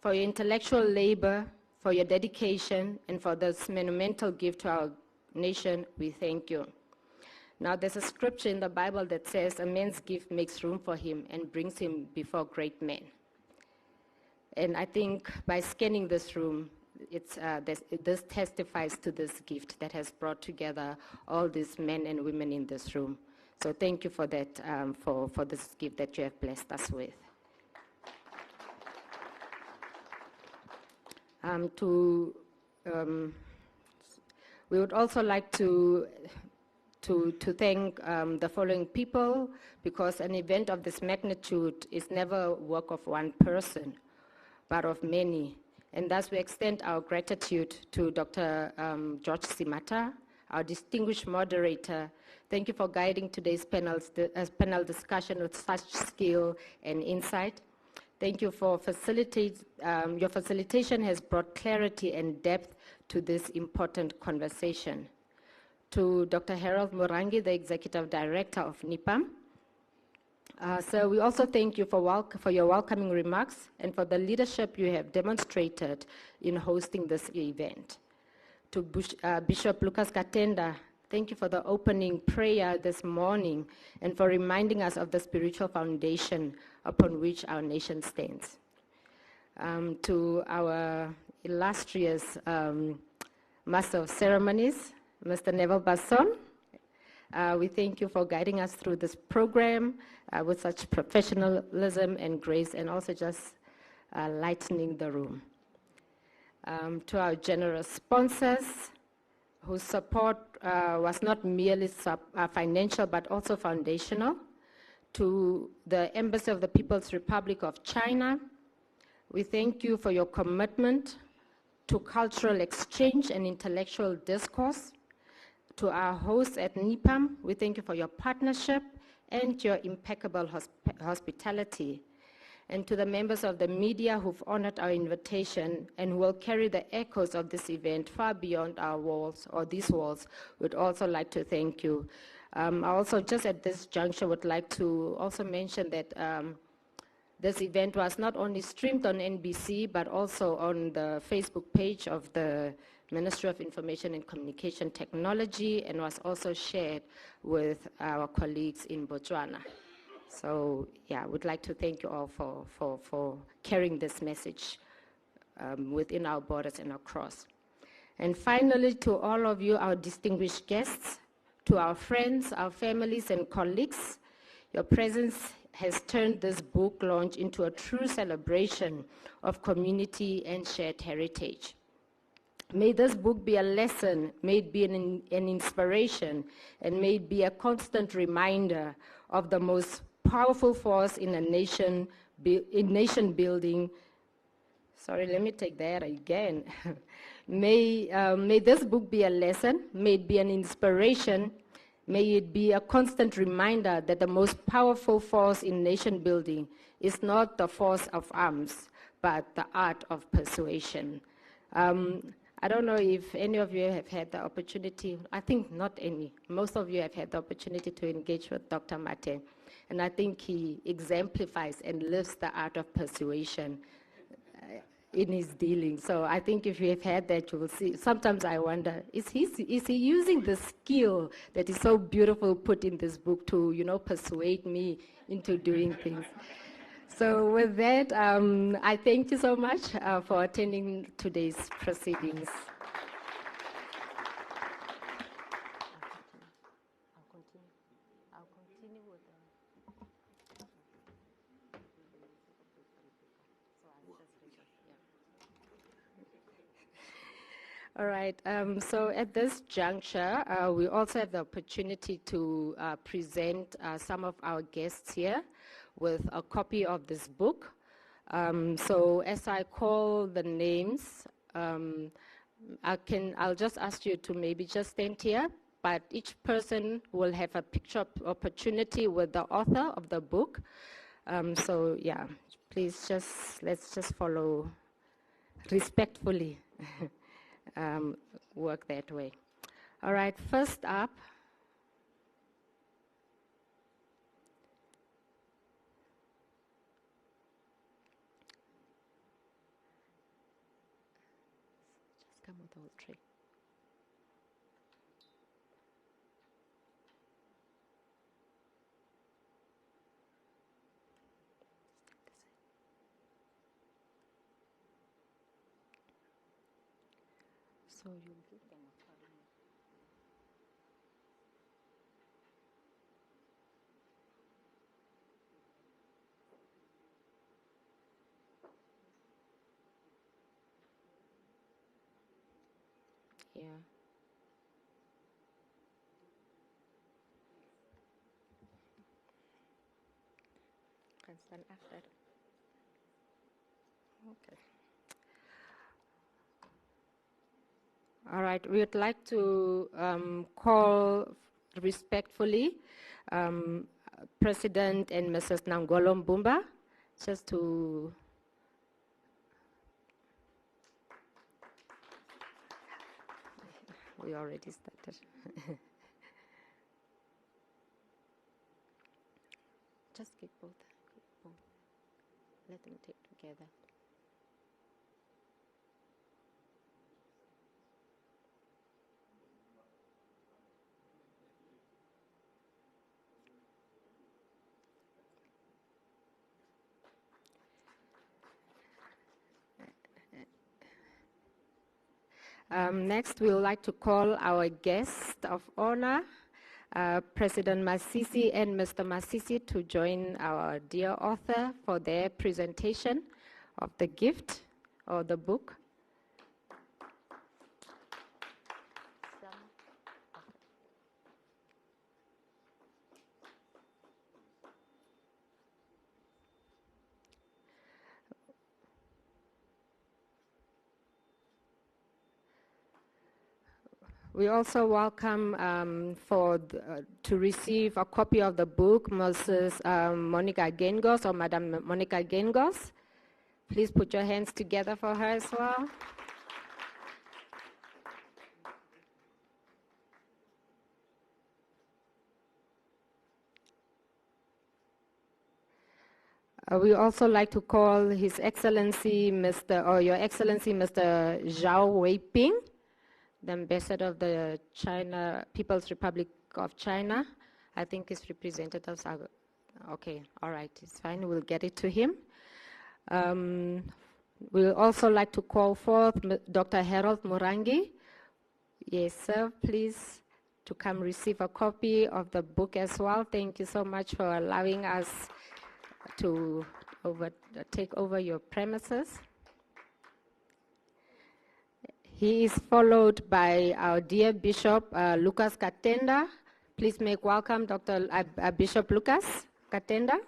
For your intellectual labor, for your dedication, and for this monumental gift to our nation, we thank you. Now, there's a scripture in the Bible that says, a man's gift makes room for him and brings him before great men. And I think by scanning this room, this testifies to this gift that has brought together all these men and women in this room. So thank you for that, for this gift that you have blessed us with. We would also like to thank the following people, because an event of this magnitude is never work of one person, but of many. And thus we extend our gratitude to Dr. George Simata, our distinguished moderator. Thank you for guiding today's panel discussion with such skill and insight. Thank you for your facilitation has brought clarity and depth to this important conversation. to Dr. Harold Morangi, the Executive Director of NIPAM. So we also thank you for your welcoming remarks and for the leadership you have demonstrated in hosting this event. To Bishop Lucas Katenda, thank you for the opening prayer this morning and for reminding us of the spiritual foundation upon which our nation stands. To our illustrious Master of Ceremonies, Mr. Neville Basson, we thank you for guiding us through this program with such professionalism and grace, and also just lightening the room. To our generous sponsors, whose support was not merely financial but also foundational. To the Embassy of the People's Republic of China, we thank you for your commitment to cultural exchange and intellectual discourse. To our hosts at NIPAM, we thank you for your partnership and your impeccable hospitality. And to the members of the media who've honored our invitation and who will carry the echoes of this event far beyond our walls, or these walls, we'd also like to thank you. I also, just at this juncture, would like to also mention that this event was not only streamed on NBC, but also on the Facebook page of the Ministry of Information and Communication Technology, and was also shared with our colleagues in Botswana. So yeah, we'd like to thank you all for carrying this message within our borders and across. And finally, to all of you, our distinguished guests, to our friends, our families and colleagues, your presence has turned this book launch into a true celebration of community and shared heritage. May this book be a lesson, may it be an inspiration, and may it be a constant reminder of the most powerful force in nation building. Sorry, let me take that again. May this book be a lesson, may it be an inspiration, may it be a constant reminder that the most powerful force in nation building is not the force of arms, but the art of persuasion. I don't know if any of you have had the opportunity, I think not any, most of you have had the opportunity to engage with Dr. Mathe, and I think he exemplifies and lives the art of persuasion in his dealing. So I think if you have had that, you will see. Sometimes I wonder, is he using the skill that is so beautiful put in this book to, persuade me into doing things? So with that, I thank you so much for attending today's proceedings. I'll continue with All right, so at this juncture, we also have the opportunity to present some of our guests here with a copy of this book. So as I call the names, I'll just ask you to maybe just stand here, but each person will have a picture opportunity with the author of the book. So yeah, please let's just follow respectfully. Work that way. All right, first up, just come with the whole tray. So you'll give them a card. Yeah. Can stand after. Okay. All right, we would like to call respectfully President and Mrs. Nangolo Mbumba, just to we already started. Just keep both. Let them take together. Next, we would like to call our guest of honor, President Masisi and Mr. Masisi, to join our dear author for their presentation of the gift or the book. We also welcome to receive a copy of the book, Mrs. Monica Gengos, or Madam Monica Gengos. Please put your hands together for her as well. We also like to call His Excellency, Your Excellency, Mr. Zhao Weiping, the ambassador of the People's Republic of China. I think his representatives are, okay, all right, it's fine, we'll get it to him. We'll also like to call forth Dr. Harold Morangi. Yes, sir, please, to come receive a copy of the book as well. Thank you so much for allowing us to take over your premises. He is followed by our dear Bishop Lucas Katenda. Please make welcome Dr. Bishop Lucas Katenda.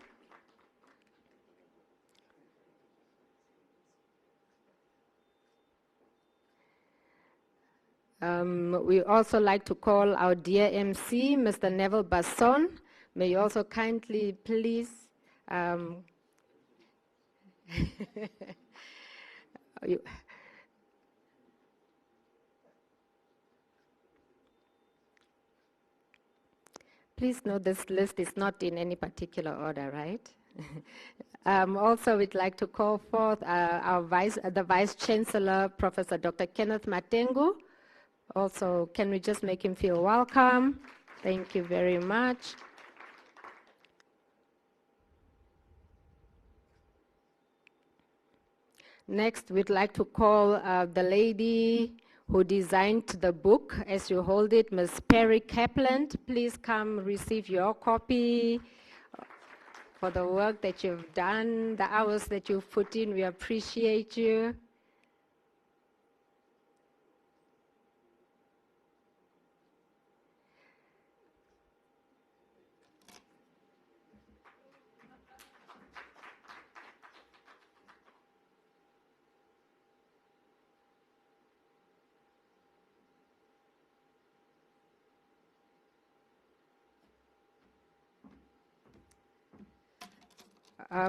We also like to call our dear MC, Mr. Neville Basson. May you also kindly please please note this list is not in any particular order, right? Also, we'd like to call forth the Vice Chancellor, Professor Dr. Kenneth Matengu. Also, can we just make him feel welcome? Thank you very much. Next, we'd like to call the lady who designed the book as you hold it, Ms. Perry Kaplan. Please come receive your copy for the work that you've done, the hours that you've put in. We appreciate you.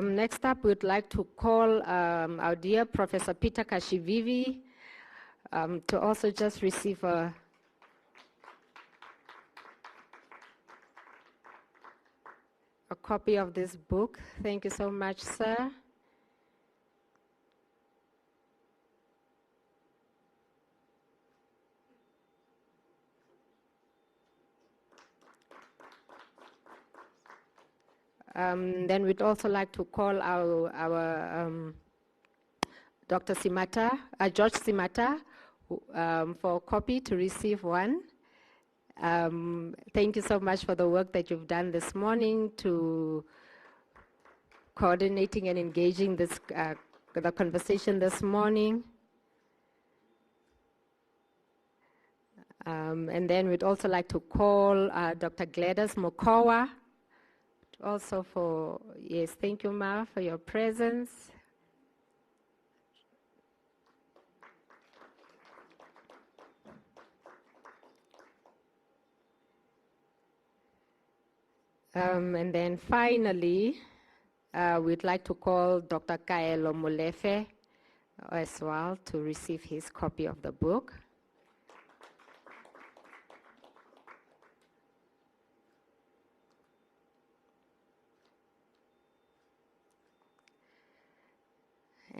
Next up, we'd like to call our dear Professor Peter Kashivivi to also just receive a copy of this book. Thank you so much, sir. Then we'd also like to call our Dr. Simata, George Simata, for a copy to receive one. Thank you so much for the work that you've done this morning to coordinating and engaging this the conversation this morning. And then we'd also like to call Dr. Gladys Mokowa, also for, yes, thank you, Ma, for your presence. And then finally, we'd like to call Dr. Kaelo Molefe as well to receive his copy of the book.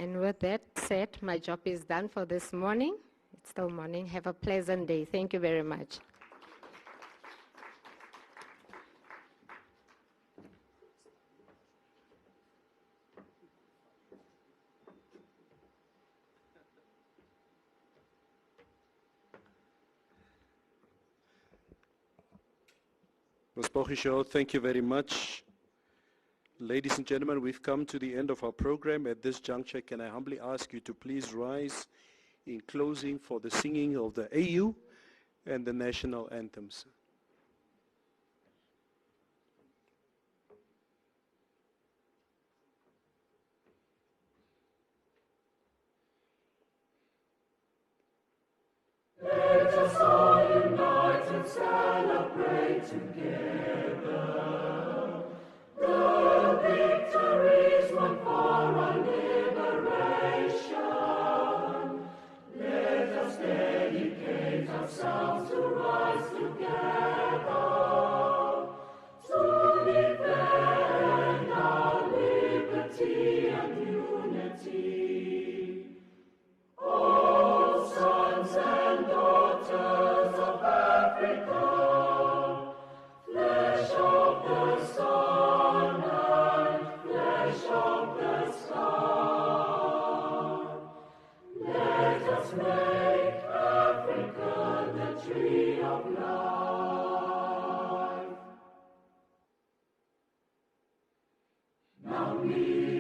And with that said, my job is done for this morning. It's still morning. Have a pleasant day. Thank you very much. Ms. Pochisho, thank you very much. Ladies and gentlemen, we've come to the end of our program. At this juncture, can I humbly ask you to please rise in closing for the singing of the AU and the national anthems. Let us all unite and celebrate together the victories won for our liberation. Let us dedicate ourselves to rise together to defend our liberty and unity. Oh, sons and daughters of Africa, flesh of the sun and flesh of the star, let us make Africa the tree of life. Namibia.